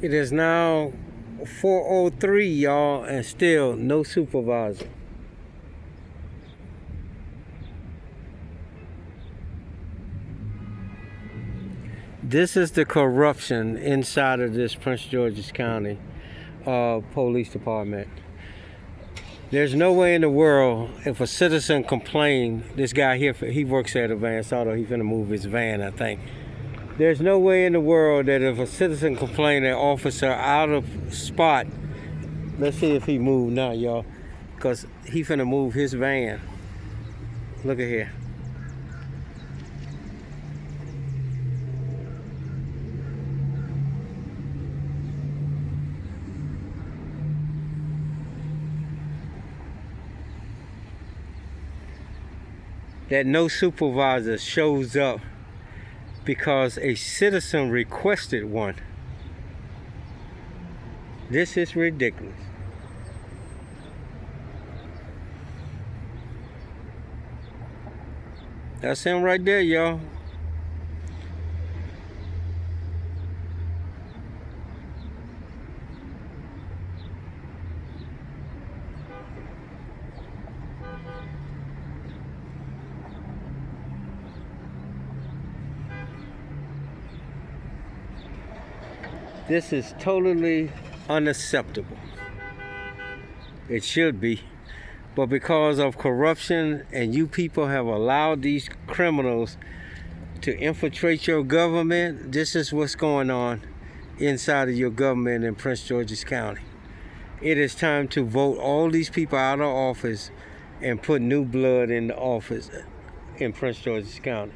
Speaker 1: It is now 4:03, y'all, and still no supervisor. This is the corruption inside of this Prince George's County Police Department. There's no way in the world, if a citizen complained, this guy here, he works at a van, so he's gonna move his van, I think. There's no way in the world that if a citizen complained an officer out of spot, let's see if he moved now, y'all, because he finna move his van. Look at here. That no supervisor shows up because a citizen requested one. This is ridiculous. That's him right there, y'all. This is totally unacceptable. It should be. But because of corruption and you people have allowed these criminals to infiltrate your government, this is what's going on inside of your government in Prince George's County. It is time to vote all these people out of office and put new blood in the office in Prince George's County.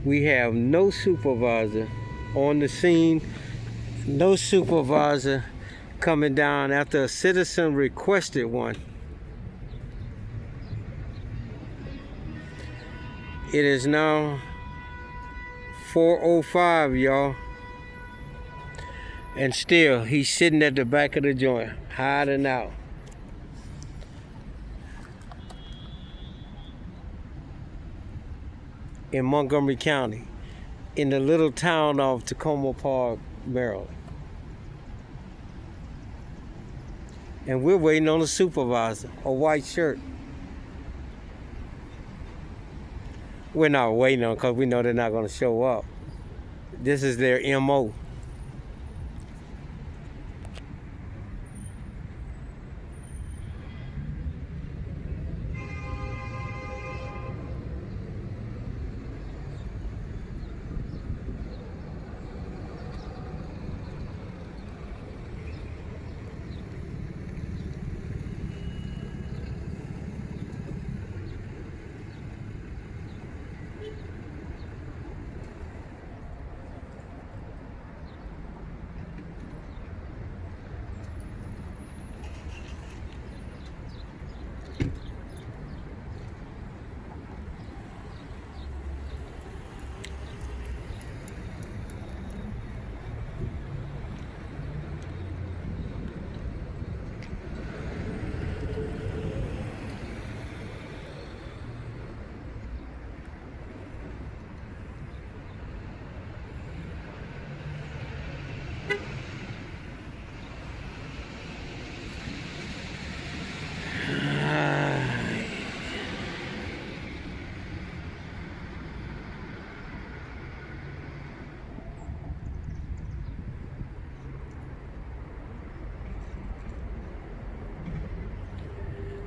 Speaker 1: We have no supervisor on the scene, no supervisor coming down after a citizen requested one. It is now 4:05, y'all, and still he's sitting at the back of the joint, hiding out. In Montgomery County, in the little town of Tacoma Park, Maryland. And we're waiting on a supervisor, a white shirt. We're not waiting on because we know they're not going to show up. This is their MO.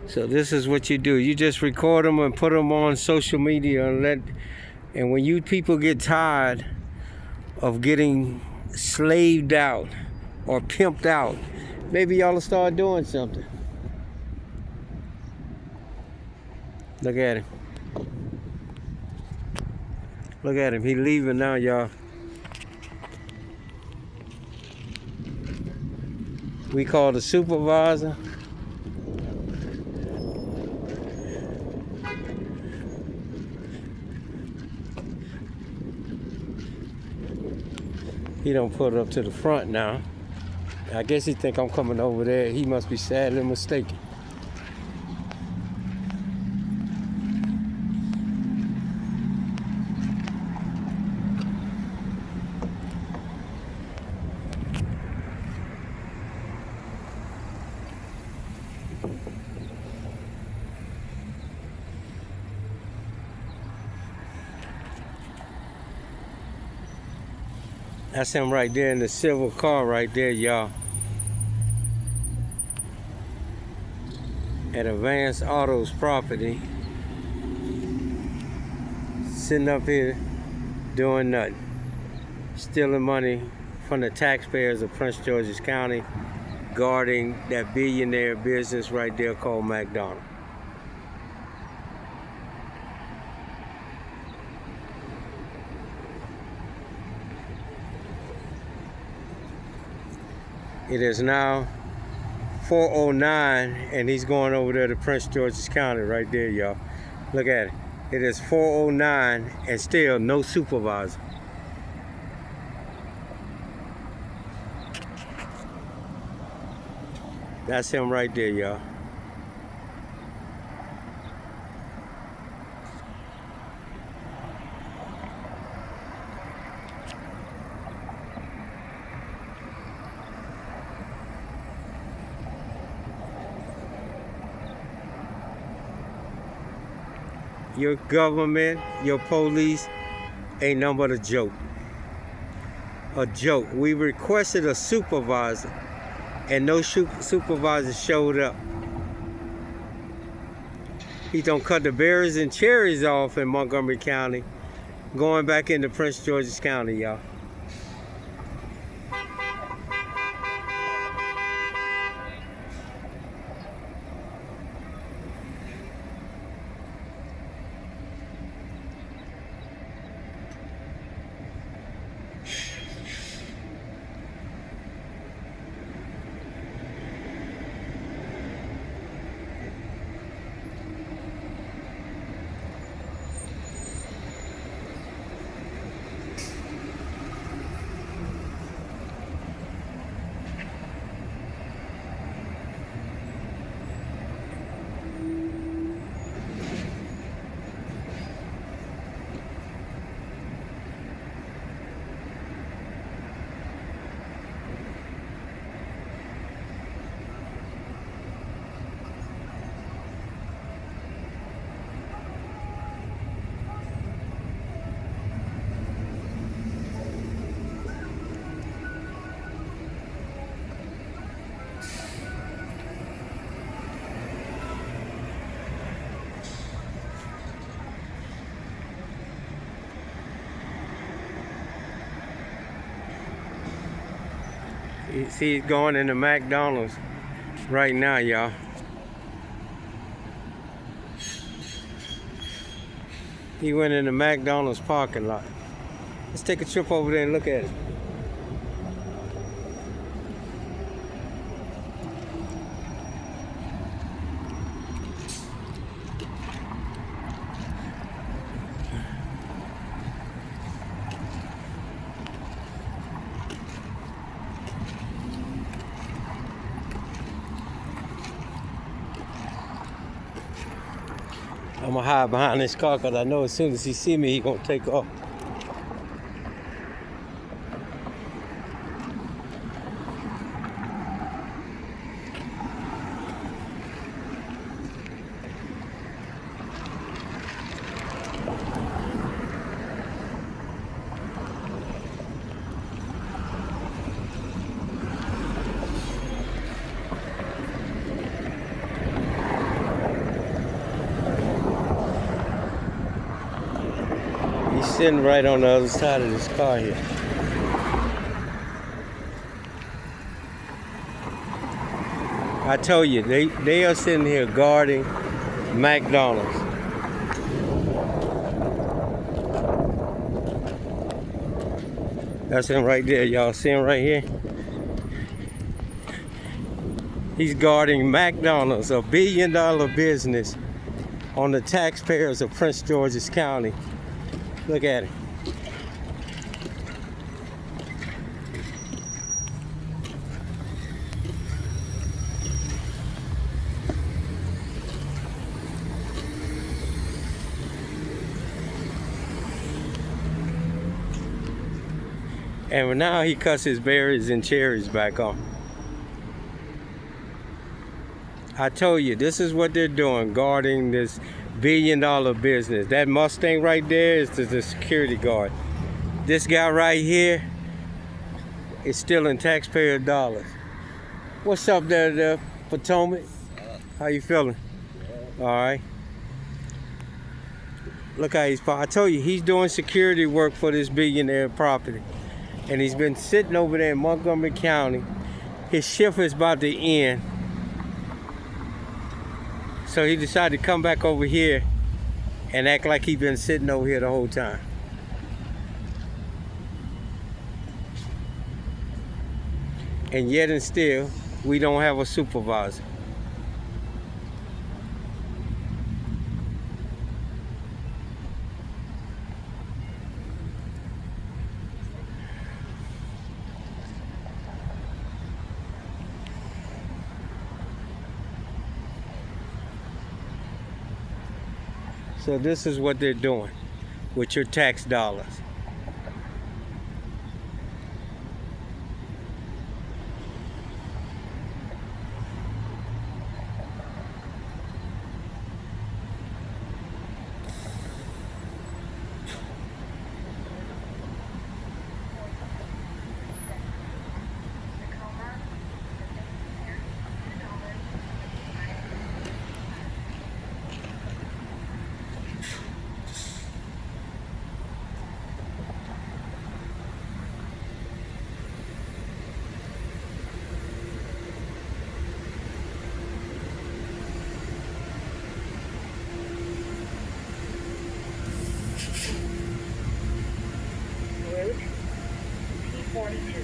Speaker 1: So this is what you do. You just record them and put them on social media and when you people get tired of getting slaved out or pimped out, maybe y'all will start doing something. Look at him. Look at him. He leaving now, y'all. We call the supervisor. He don't put it up to the front now. I guess he think I'm coming over there. He must be sadly mistaken. That's him right there in the silver car right there, y'all. At Advanced Autos property. Sitting up here doing nothing. Stealing money from the taxpayers of Prince George's County, guarding that billionaire business right there called McDonald's. It is now 4:09 and he's going over there to Prince George's County right there, y'all. Look at it. It is 4:09 and still no supervisor. That's him right there, y'all. Your government, your police ain't nothing but a joke. A joke. We requested a supervisor and no supervisor showed up. He don't cut the berries and cherries off in Montgomery County, going back into Prince George's County, y'all. You see, he's going into McDonald's right now, y'all. He went in the McDonald's parking lot. Let's take a trip over there and look at it. I'm gonna hide behind this car because I know as soon as he see me, he gonna take off. He's sitting right on the other side of this car here. I told you, they are sitting here guarding McDonald's. That's him right there. Y'all see him right here? He's guarding McDonald's, a billion-dollar business, on the taxpayers of Prince George's County. Look at him. And now he cuts his berries and cherries back on. I told you, this is what they're doing, guarding this billion-dollar business. That Mustang right there is the security guard. This guy right here is stealing taxpayer dollars. What's up there, Potomac? How you feeling? All right. Look how I told you, he's doing security work for this billionaire property. And he's been sitting over there in Montgomery County. His shift is about to end. So he decided to come back over here and act like he's been sitting over here the whole time. And yet and still, we don't have a supervisor. So this is what they're doing with your tax dollars.
Speaker 2: Route P42.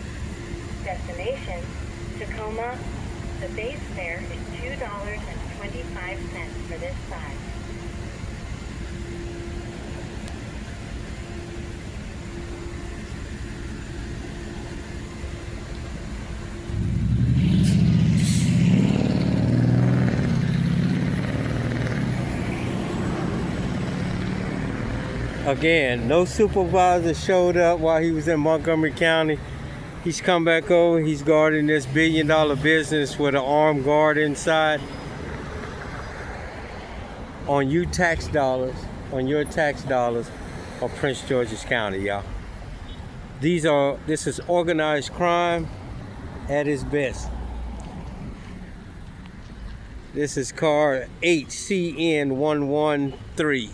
Speaker 2: Destination, Tacoma. The base fare is $2.25 for this side.
Speaker 1: Again, no supervisor showed up while he was in Montgomery County. He's come back over, he's guarding this billion-dollar business with an armed guard inside. On your tax dollars of Prince George's County, y'all. This is organized crime at its best. This is car HCN113.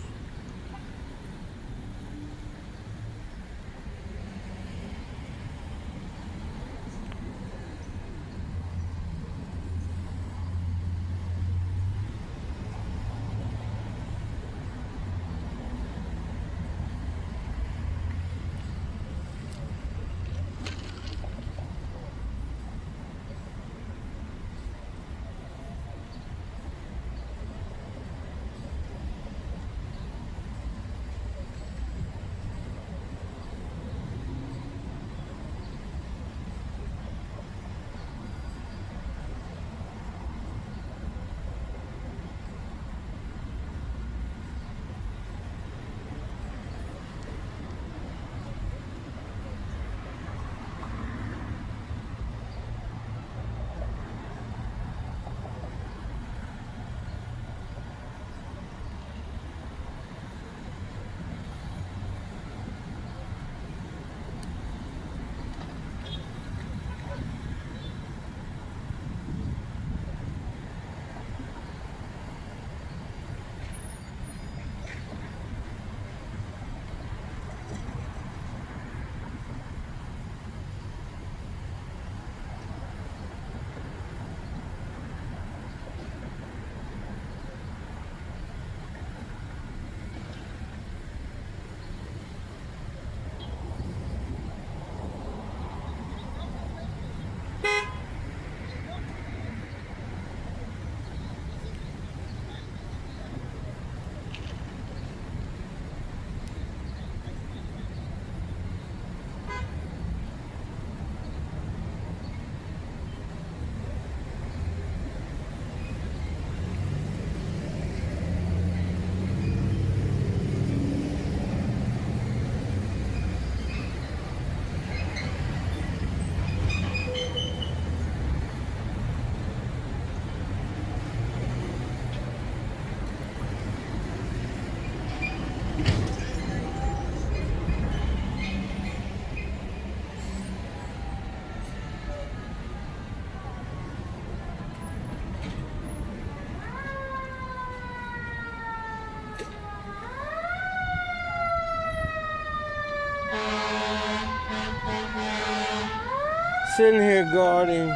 Speaker 1: sitting here guarding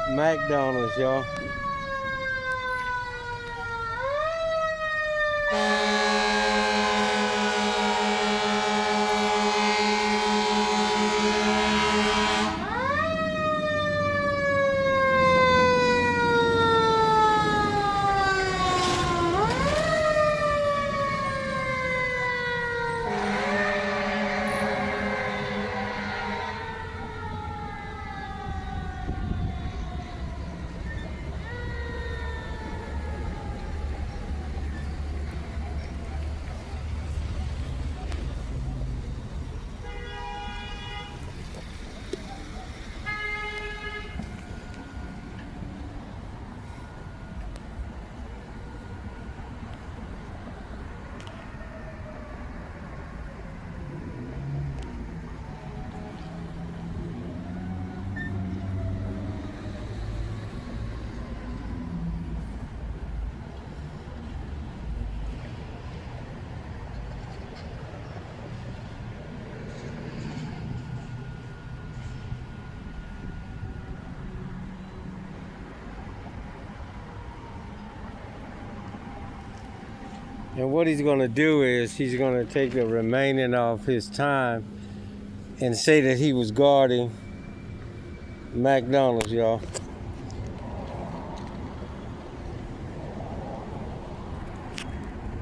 Speaker 1: McDonald's, y'all. And what he's going to do is he's going to take the remaining of his time and say that he was guarding McDonald's, y'all.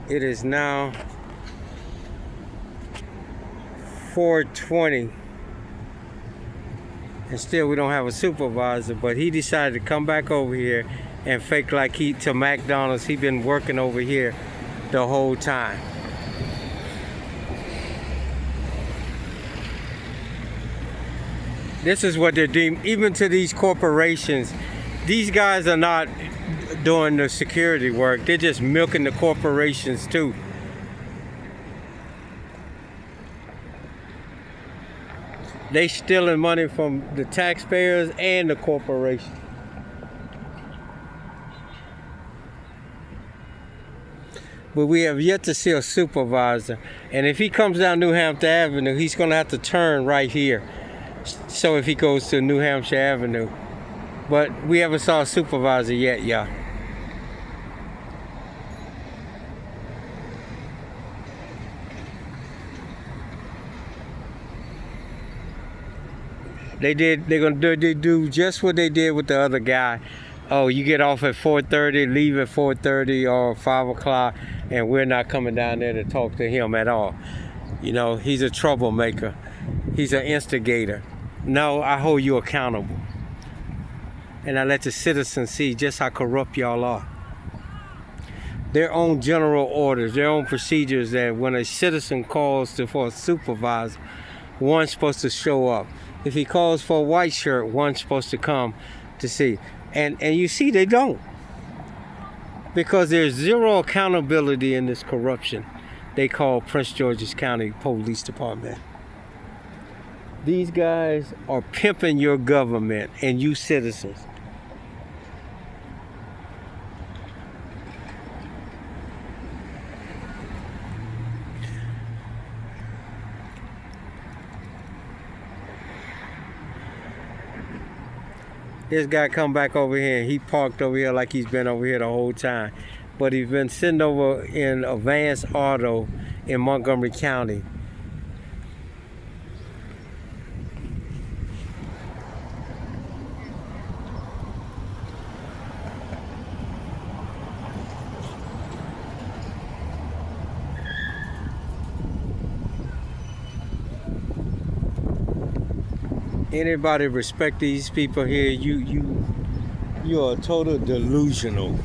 Speaker 1: It is now 4:20, and still we don't have a supervisor, but he decided to come back over here and fake like he to McDonald's. He been working over here the whole time. This is what they're doing, even to these corporations. These guys are not doing the security work. They're just milking the corporations too. They stealing money from the taxpayers and the corporation. But we have yet to see a supervisor. And if he comes down New Hampshire Avenue, he's gonna have to turn right here. So if he goes to New Hampshire Avenue. But we haven't saw a supervisor yet, y'all. They're gonna do just what they did with the other guy. Oh, you get off at 4:30, leave at 4:30 or 5 o'clock, and we're not coming down there to talk to him at all. You know, he's a troublemaker. He's an instigator. No, I hold you accountable. And I let the citizens see just how corrupt y'all are. Their own general orders, their own procedures that when a citizen calls for a supervisor, one's supposed to show up. If he calls for a white shirt, one's supposed to come to see. And you see they don't. Because there's zero accountability in this corruption they call Prince George's County Police Department. These guys are pimping your government and you citizens. This guy come back over here and he parked over here like he's been over here the whole time. But he's been sitting over in Advance Auto in Montgomery County. Anybody respect these people here, you are total delusional.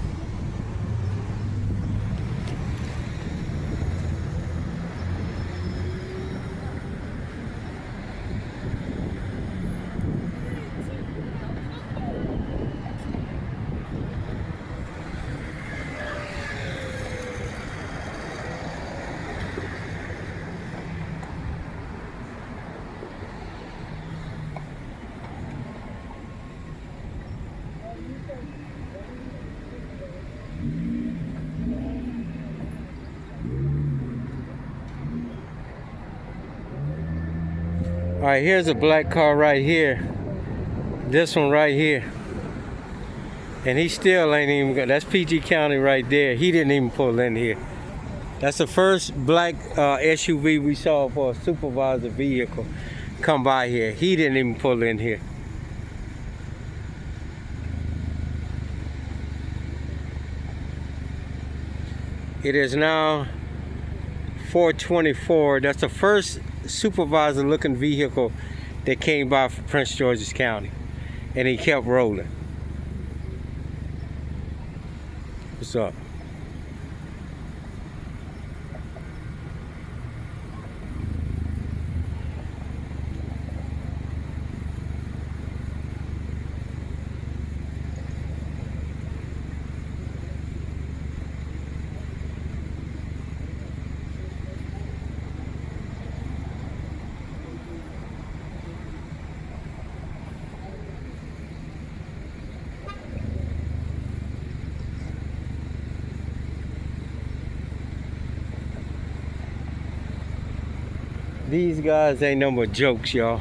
Speaker 1: All right, here's a black car right here. This one right here. And he still ain't even got, that's PG County right there. He didn't even pull in here. That's the first black SUV we saw for a supervisor vehicle come by here. He didn't even pull in here. It is now 4:24. That's the first supervisor looking vehicle that came by from Prince George's County. And he kept rolling. What's up? These guys ain't no more jokes, y'all.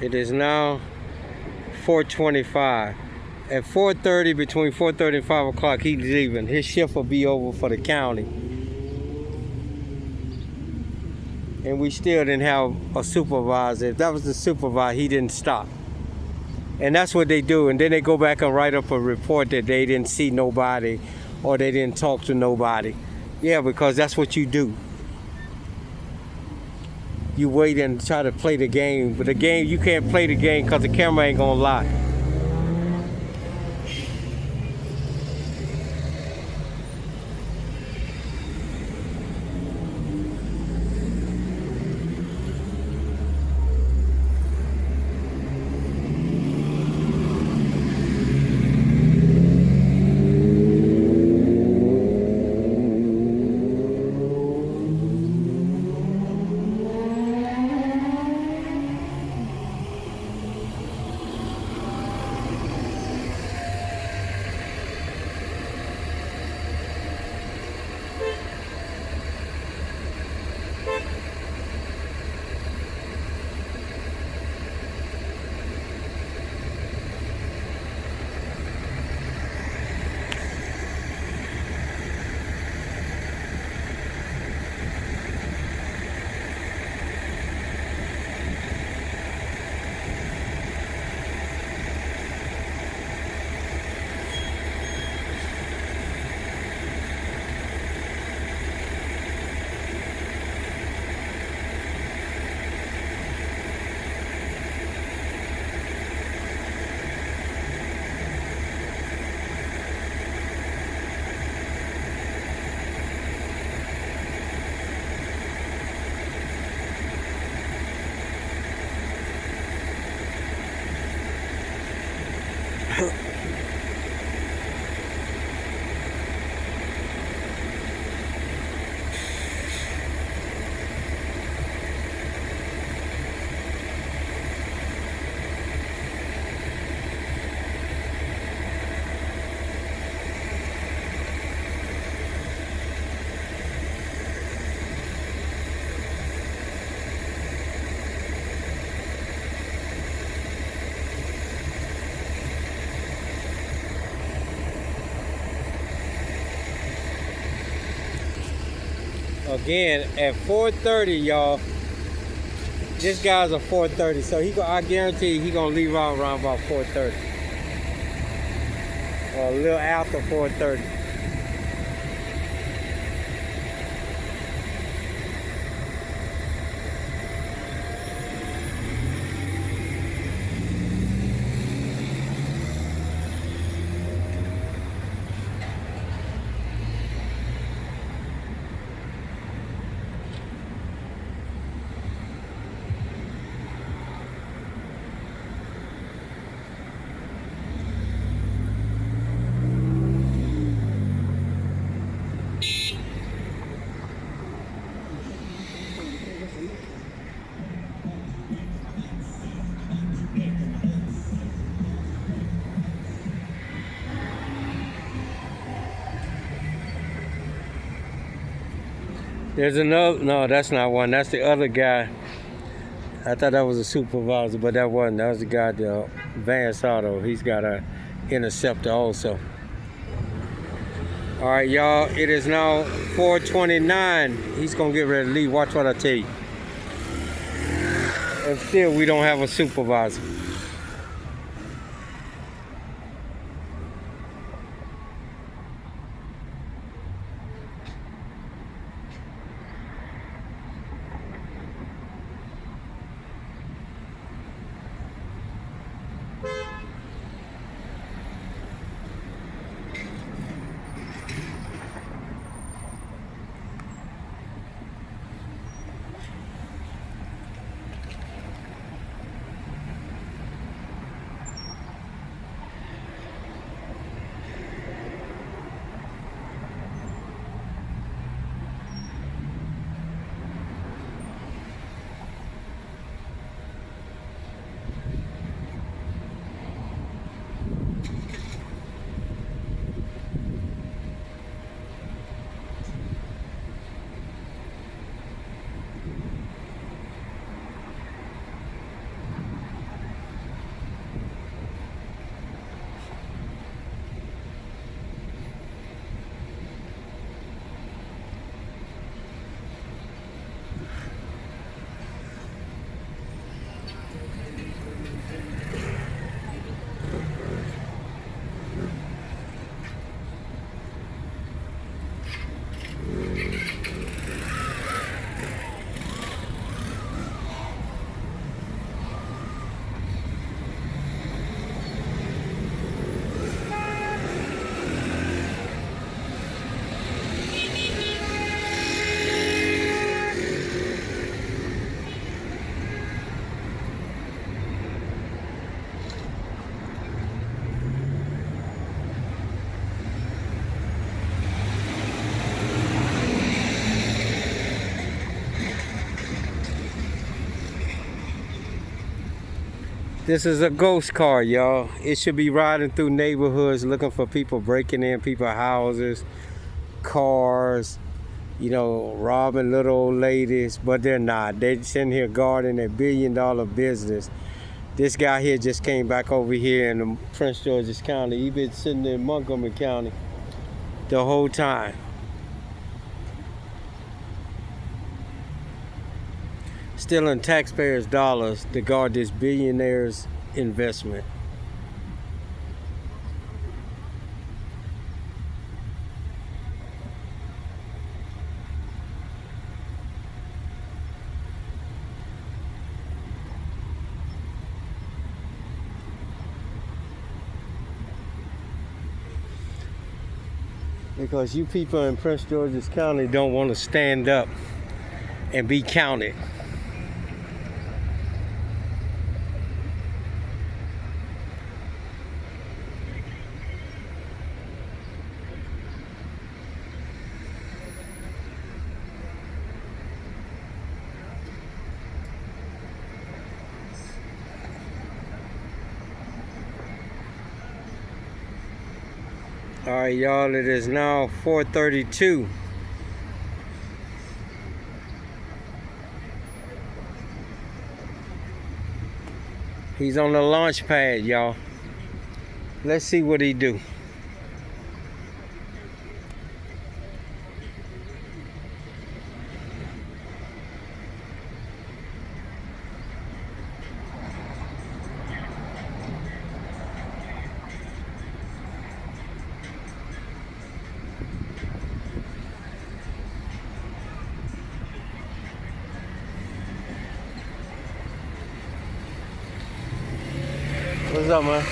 Speaker 1: It is now 4:25. At 4:30, between 4:30 and 5 o'clock, he's leaving. His shift will be over for the county. And we still didn't have a supervisor. If that was the supervisor, he didn't stop. And that's what they do. And then they go back and write up a report that they didn't see nobody or they didn't talk to nobody. Yeah, because that's what you do. You wait and try to play the game. But the game, you can't play the game because the camera ain't gonna lie. Again, at 4:30, y'all. This guy's a 4:30, so I guarantee he gonna leave out around about 4:30, or a little after 4:30. There's another. No, that's not one. That's the other guy. I thought that was a supervisor, but that wasn't. That was the guy, the Vance Auto. He's got a Interceptor also. All right, y'all. It is now 4:29. He's gonna get ready to leave. Watch what I tell you. And still, we don't have a supervisor. This is a ghost car, y'all. It should be riding through neighborhoods looking for people breaking in people's houses, cars, you know, robbing little old ladies, but they're not. They're sitting here guarding a $1 billion business. This guy here just came back over here in Prince George's County. He's been sitting in Montgomery County the whole time. Stealing taxpayers' dollars to guard this billionaire's investment. Because you people in Prince George's County don't want to stand up and be counted. All right, y'all, it is now 4:32. He's on the launch pad, y'all. Let's see what he do. What's up, man?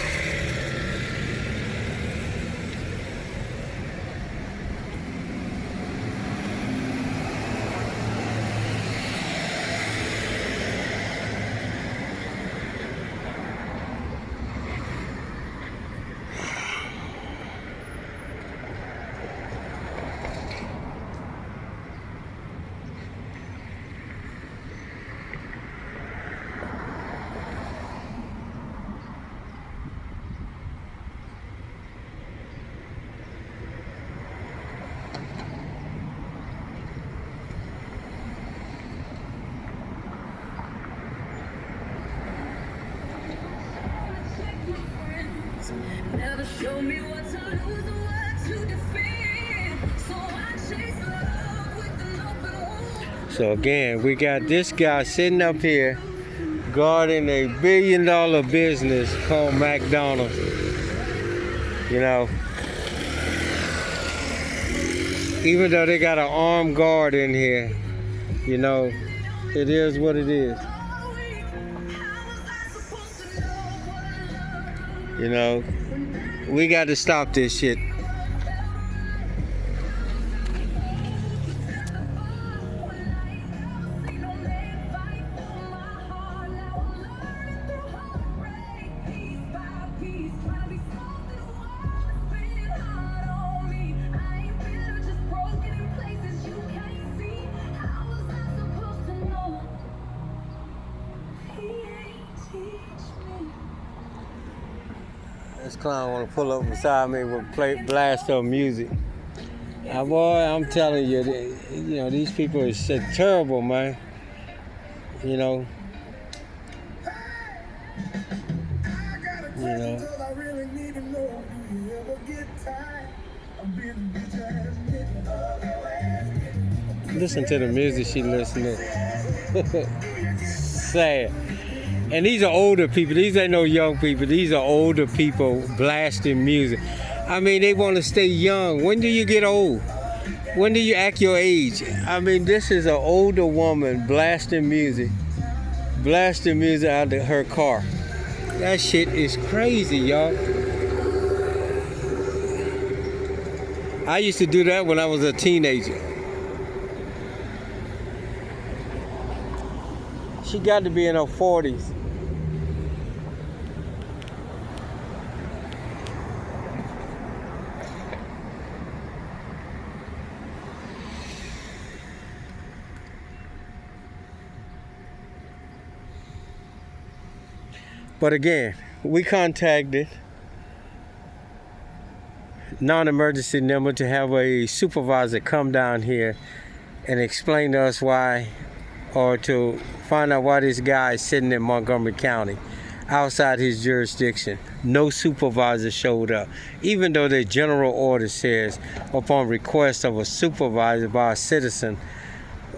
Speaker 3: Show me what to lose and what to defend. So I chase love with an open wound.
Speaker 1: So again, we got this guy sitting up here guarding a $1 billion business called McDonald's. You know, even though they got an armed guard in here, you know, it is what it is. You know, we got to stop this shit. This clown want to pull up beside me with blast of music. Boy, I'm telling you, you know, these people are so terrible, man. You know. Listen to the music she listening to. Sad. And these are older people. These ain't no young people. These are older people blasting music. I mean, they want to stay young. When do you get old? When do you act your age? I mean, this is an older woman blasting music out of her car. That shit is crazy, y'all. I used to do that when I was a teenager. She got to be in her 40s. But again, we contacted non-emergency number to have a supervisor come down here and explain to us why, or to find out why this guy is sitting in Montgomery County outside his jurisdiction. No supervisor showed up, even though the general order says upon request of a supervisor by a citizen,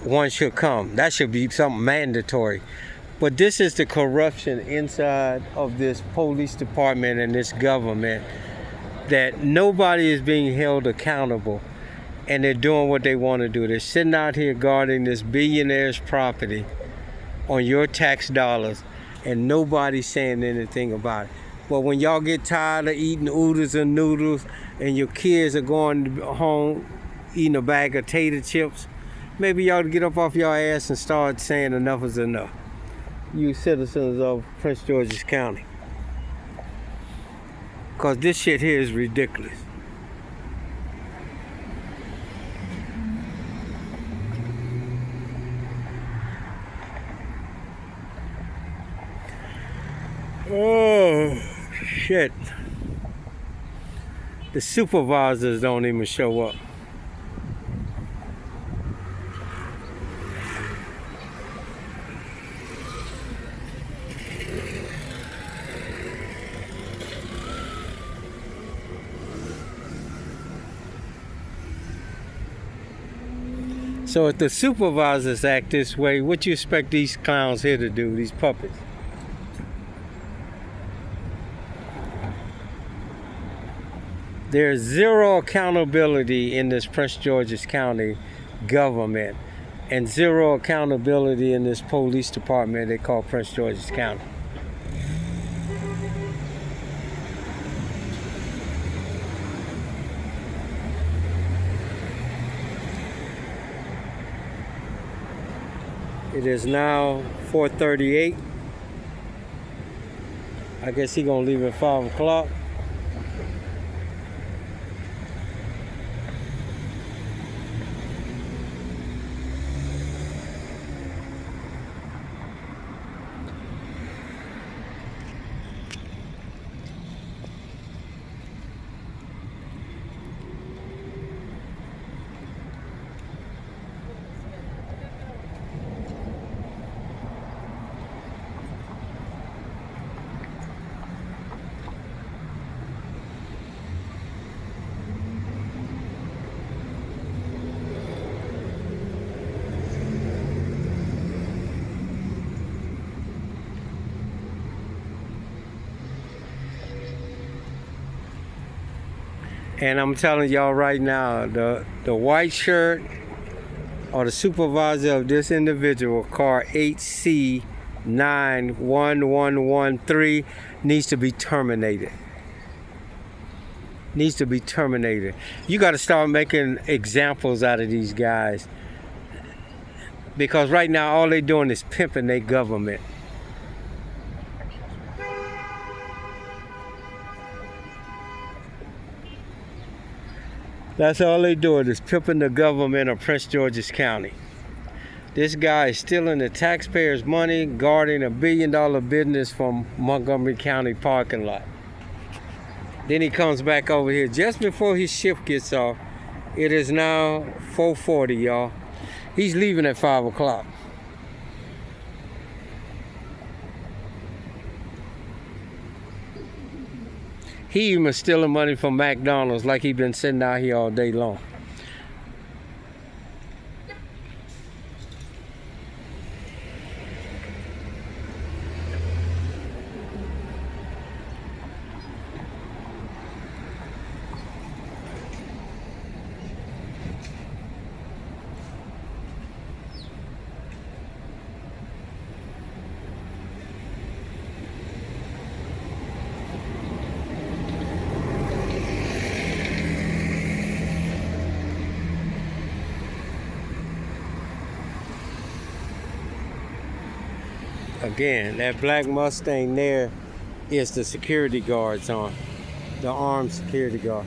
Speaker 1: one should come. That should be something mandatory. But this is the corruption inside of this police department and this government, that nobody is being held accountable, and they're doing what they want to do. They're sitting out here guarding this billionaire's property on your tax dollars, and nobody's saying anything about it. But when y'all get tired of eating oodles and noodles, and your kids are going home eating a bag of tater chips, maybe y'all get up off your ass and start saying enough is enough. You citizens of Prince George's County. Because this shit here is ridiculous. Oh, shit. The supervisors don't even show up. So if the supervisors act this way, what you expect these clowns here to do, these puppets? There's zero accountability in this Prince George's County government, and zero accountability in this police department they call Prince George's County. It is now 4:38. I guess he's gonna leave at 5 o'clock. And I'm telling y'all right now, the white shirt or the supervisor of this individual, car HC 91113, needs to be terminated. Needs to be terminated. You got to start making examples out of these guys, because right now all they doing is pimping their government. That's all they doing is pimping the government of Prince George's County. This guy is stealing the taxpayers' money, guarding $1 billion business from Montgomery County parking lot. Then he comes back over here just before his shift gets off. It is now 4:40, y'all. He's leaving at 5 o'clock. He even stealing money from McDonald's like he been sitting out here all day long. Again, that black Mustang there is the security guards on, the armed security guard.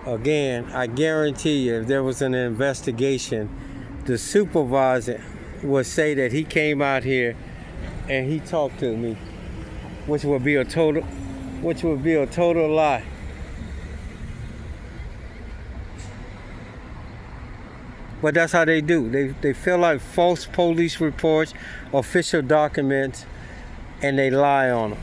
Speaker 1: Again, I guarantee you, if there was an investigation, the supervisor would say that he came out here and he talked to me, which would be a total lie. But that's how they do. They fill out false police reports, official documents, and they lie on them.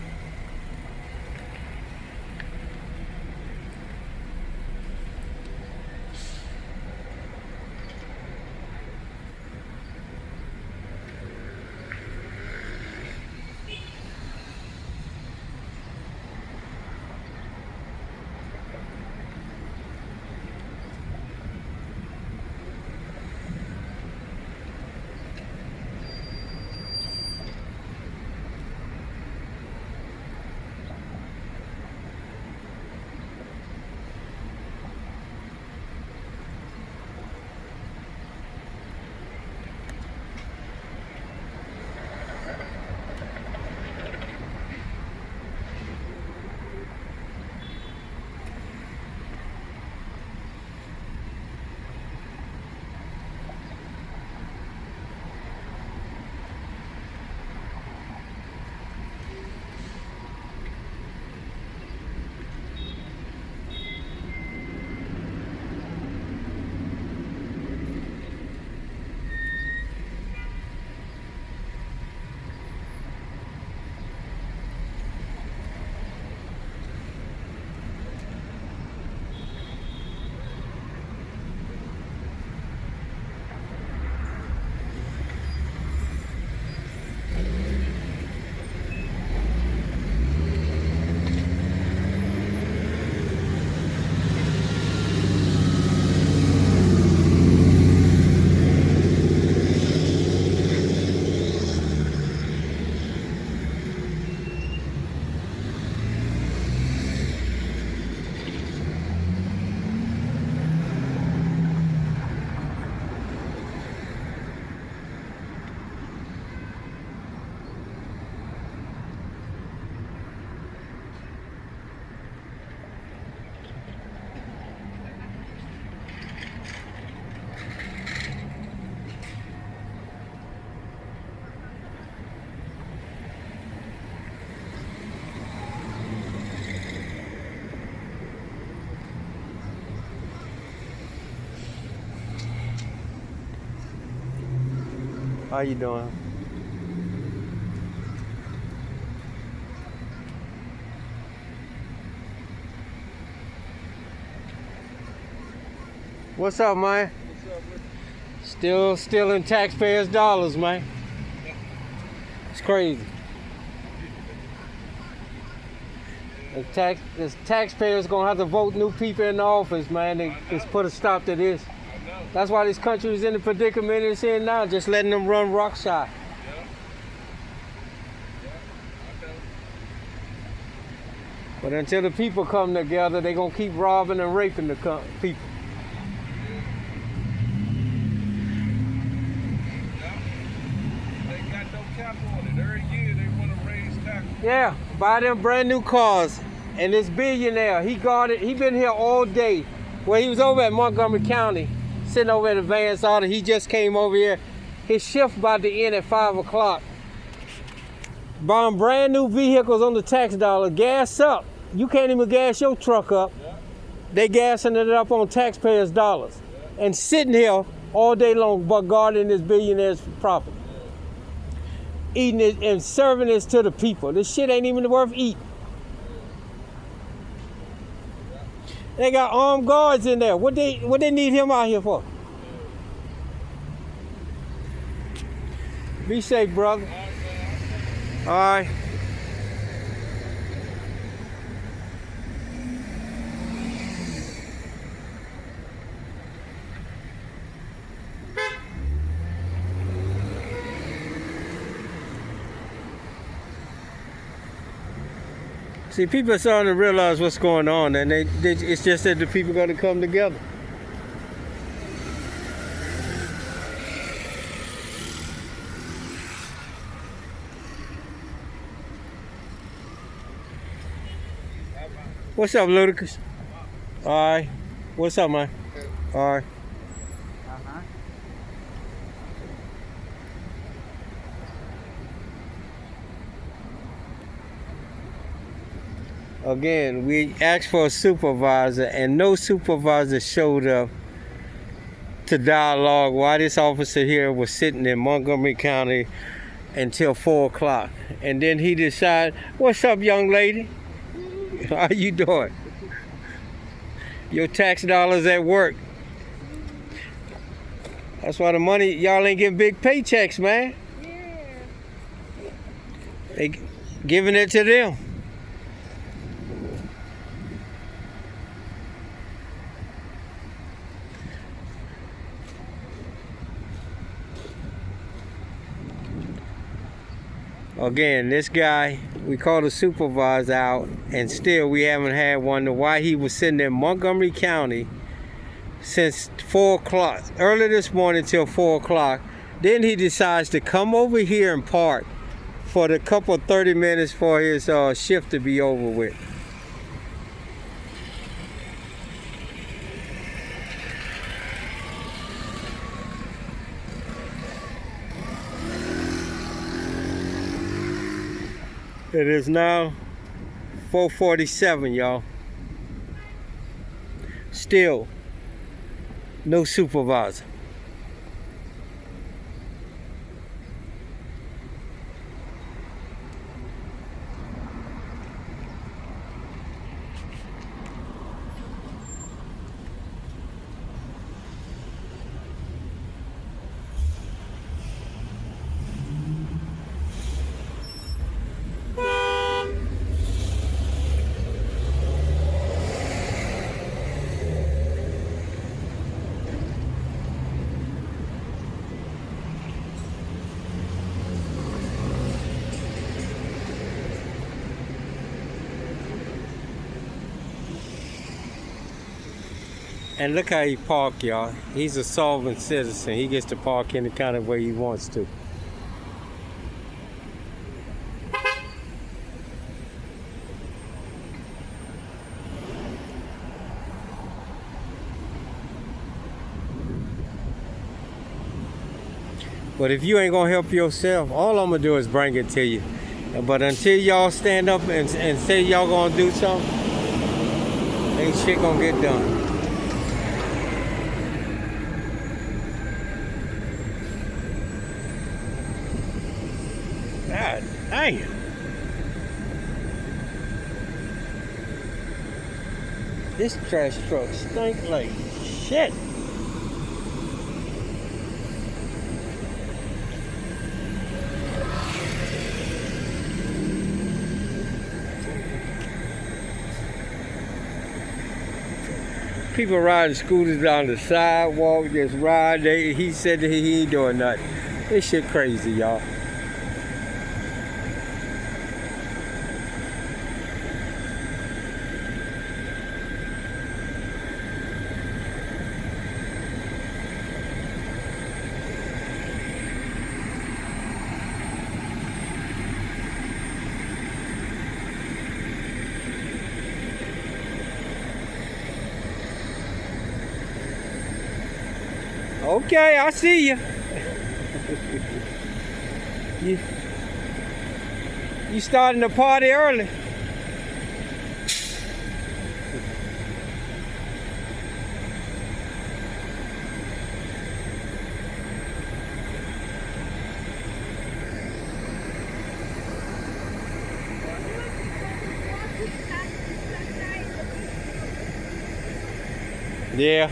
Speaker 1: How you doing? What's up, man? Still stealing taxpayers' dollars, man. It's crazy. The taxpayers gonna have to vote new people in the office, man. They just put a stop to this. That's why this country is in the predicament it's in now, just letting them run rockshot. But until the people come together, they're gonna keep robbing and raping the people.
Speaker 4: They got no cap on it. Every year they want to raise taxes.
Speaker 1: Yeah, buy them brand new cars. And this billionaire, he been here all day. Well, he was over at Montgomery County, sitting over at Advanced Auto. He just came over here. His shift about to end at 5 o'clock. Buying brand new vehicles on the tax dollar, gas up. You can't even gas your truck up. They gassing it up on taxpayers' dollars. And sitting here all day long, but guarding this billionaire's property. Eating it and serving this to the people. This shit ain't even worth eating. They got armed guards in there. What they need him out here for? Be safe, brother. All right. See, people are starting to realize what's going on, and it's just that the people got to come together. What's up, Ludacris? All right. What's up, man? All right. Again, we asked for a supervisor, and no supervisor showed up to dialogue why this officer here was sitting in Montgomery County until 4 o'clock. And then he decided, what's up, young lady? How you doing? Your tax dollars at work. That's why the money, y'all ain't getting big paychecks, man. They giving it to them. Again, this guy, we called a supervisor out, and still we haven't had one. Why he was sitting in Montgomery County since 4 o'clock, early this morning till 4 o'clock. Then he decides to come over here and park for the couple of 30 minutes for his shift to be over with. It is now 4:47, y'all. Still, no supervisor. And look how he parked, y'all. He's a solvent citizen. He gets to park any kind of way he wants to. But if you ain't gonna help yourself, all I'm gonna do is bring it to you. But until y'all stand up and say y'all gonna do something, ain't shit gonna get done. God dang. This trash truck stink like shit. People riding scooters down the sidewalk, just ride. He said that he ain't doing nothing. This shit crazy, y'all. Okay, I see you. You starting the party early. Yeah.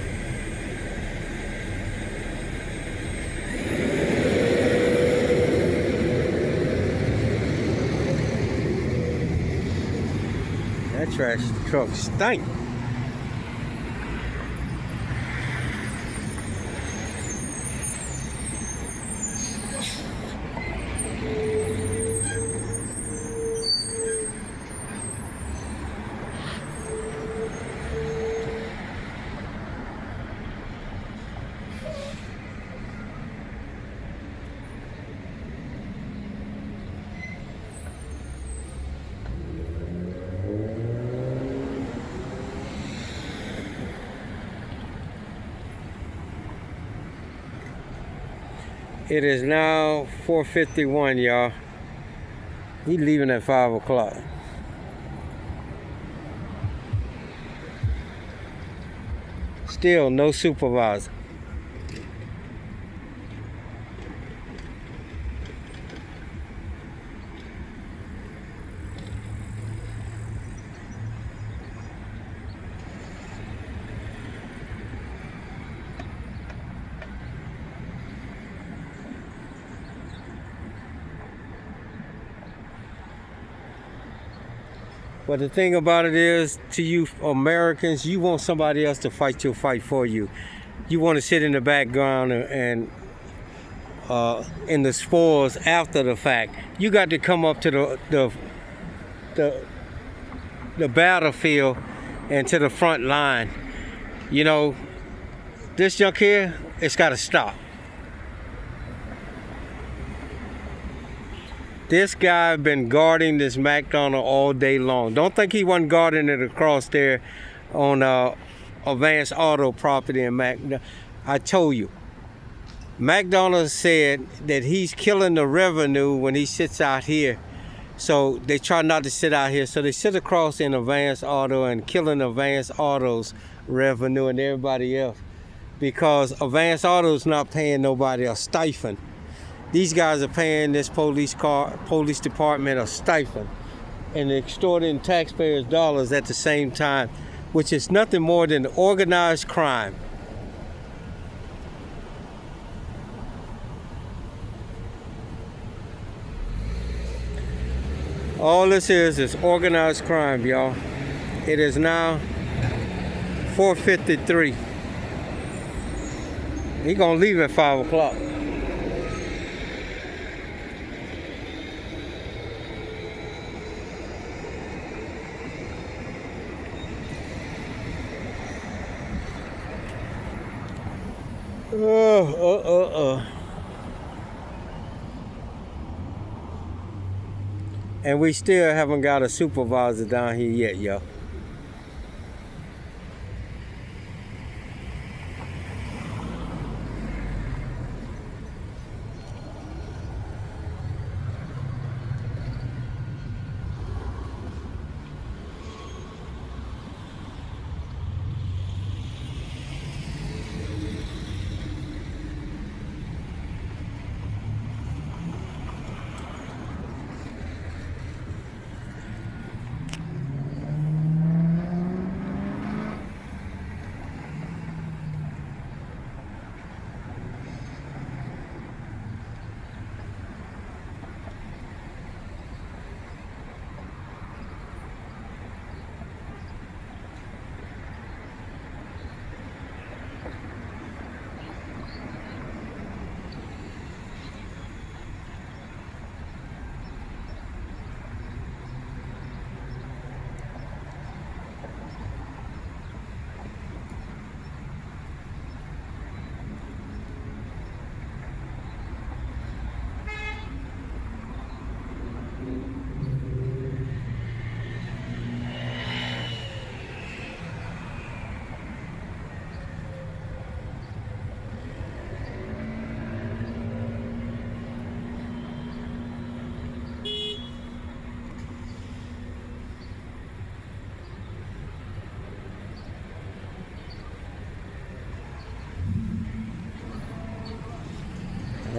Speaker 1: That trash truck stink. It is now 4:51, y'all. He leaving at 5 o'clock. Still no supervisor. But the thing about it is, to you Americans, you want somebody else to fight your fight for you. You want to sit in the background and in the spoils after the fact. You got to come up to the battlefield and to the front line. You know, this junk here, it's got to stop. This guy been guarding this McDonald's all day long. Don't think he wasn't guarding it across there on Advanced Auto property in McDonald's. I told you, McDonald's said that he's killing the revenue when he sits out here. So they try not to sit out here. So they sit across in Advanced Auto and killing Advanced Auto's revenue and everybody else. Because Advanced Auto's not paying nobody a stipend. These guys are paying this police department a stipend and extorting taxpayers' dollars at the same time, which is nothing more than organized crime. All this is organized crime, y'all. It is now 4:53. He gonna leave at 5 o'clock. And we still haven't got a supervisor down here yet, yo.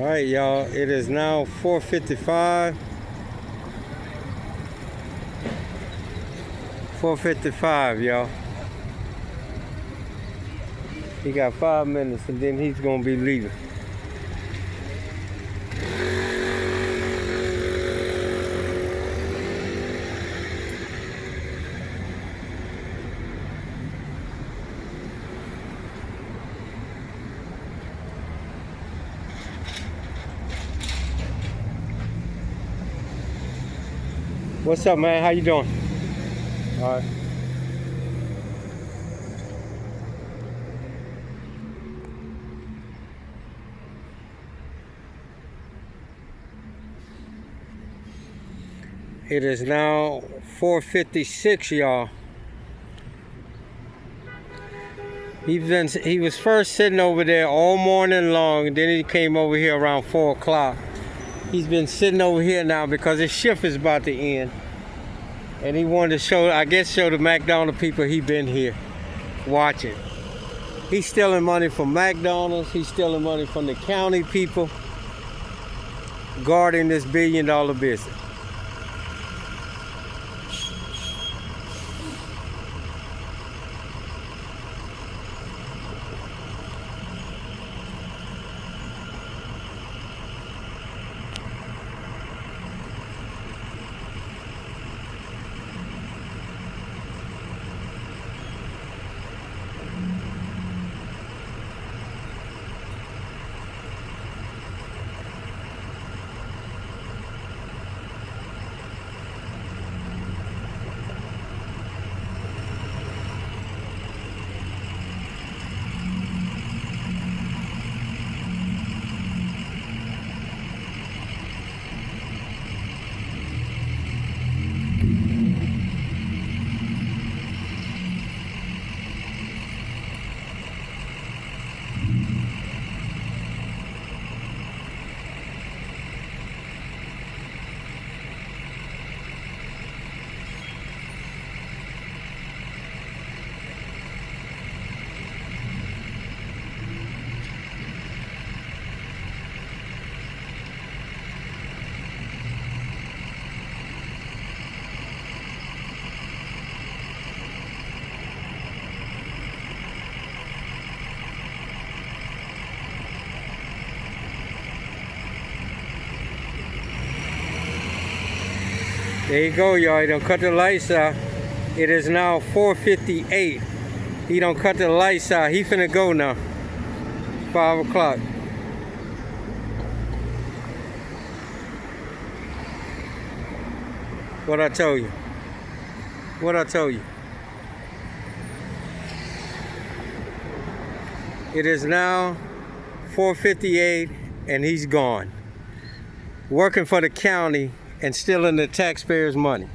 Speaker 1: All right, y'all. It is now 4:55. 4:55, y'all. He got 5 minutes, and then he's gonna be leaving. What's up, man? How you doing? All right. It is now 4:56, y'all. He was first sitting over there all morning long, and then he came over here around 4 o'clock. He's been sitting over here now because his shift is about to end. And he wanted to show the McDonald's people he been here watching. He's stealing money from McDonald's. He's stealing money from the county people guarding this billion-dollar business. There you go, y'all. He done cut the lights out. It is now 4:58. He done cut the lights out. He finna go now. 5 o'clock. What I told you? What I told you? It is now 4:58 and he's gone. Working for the county and stealing the taxpayers' money.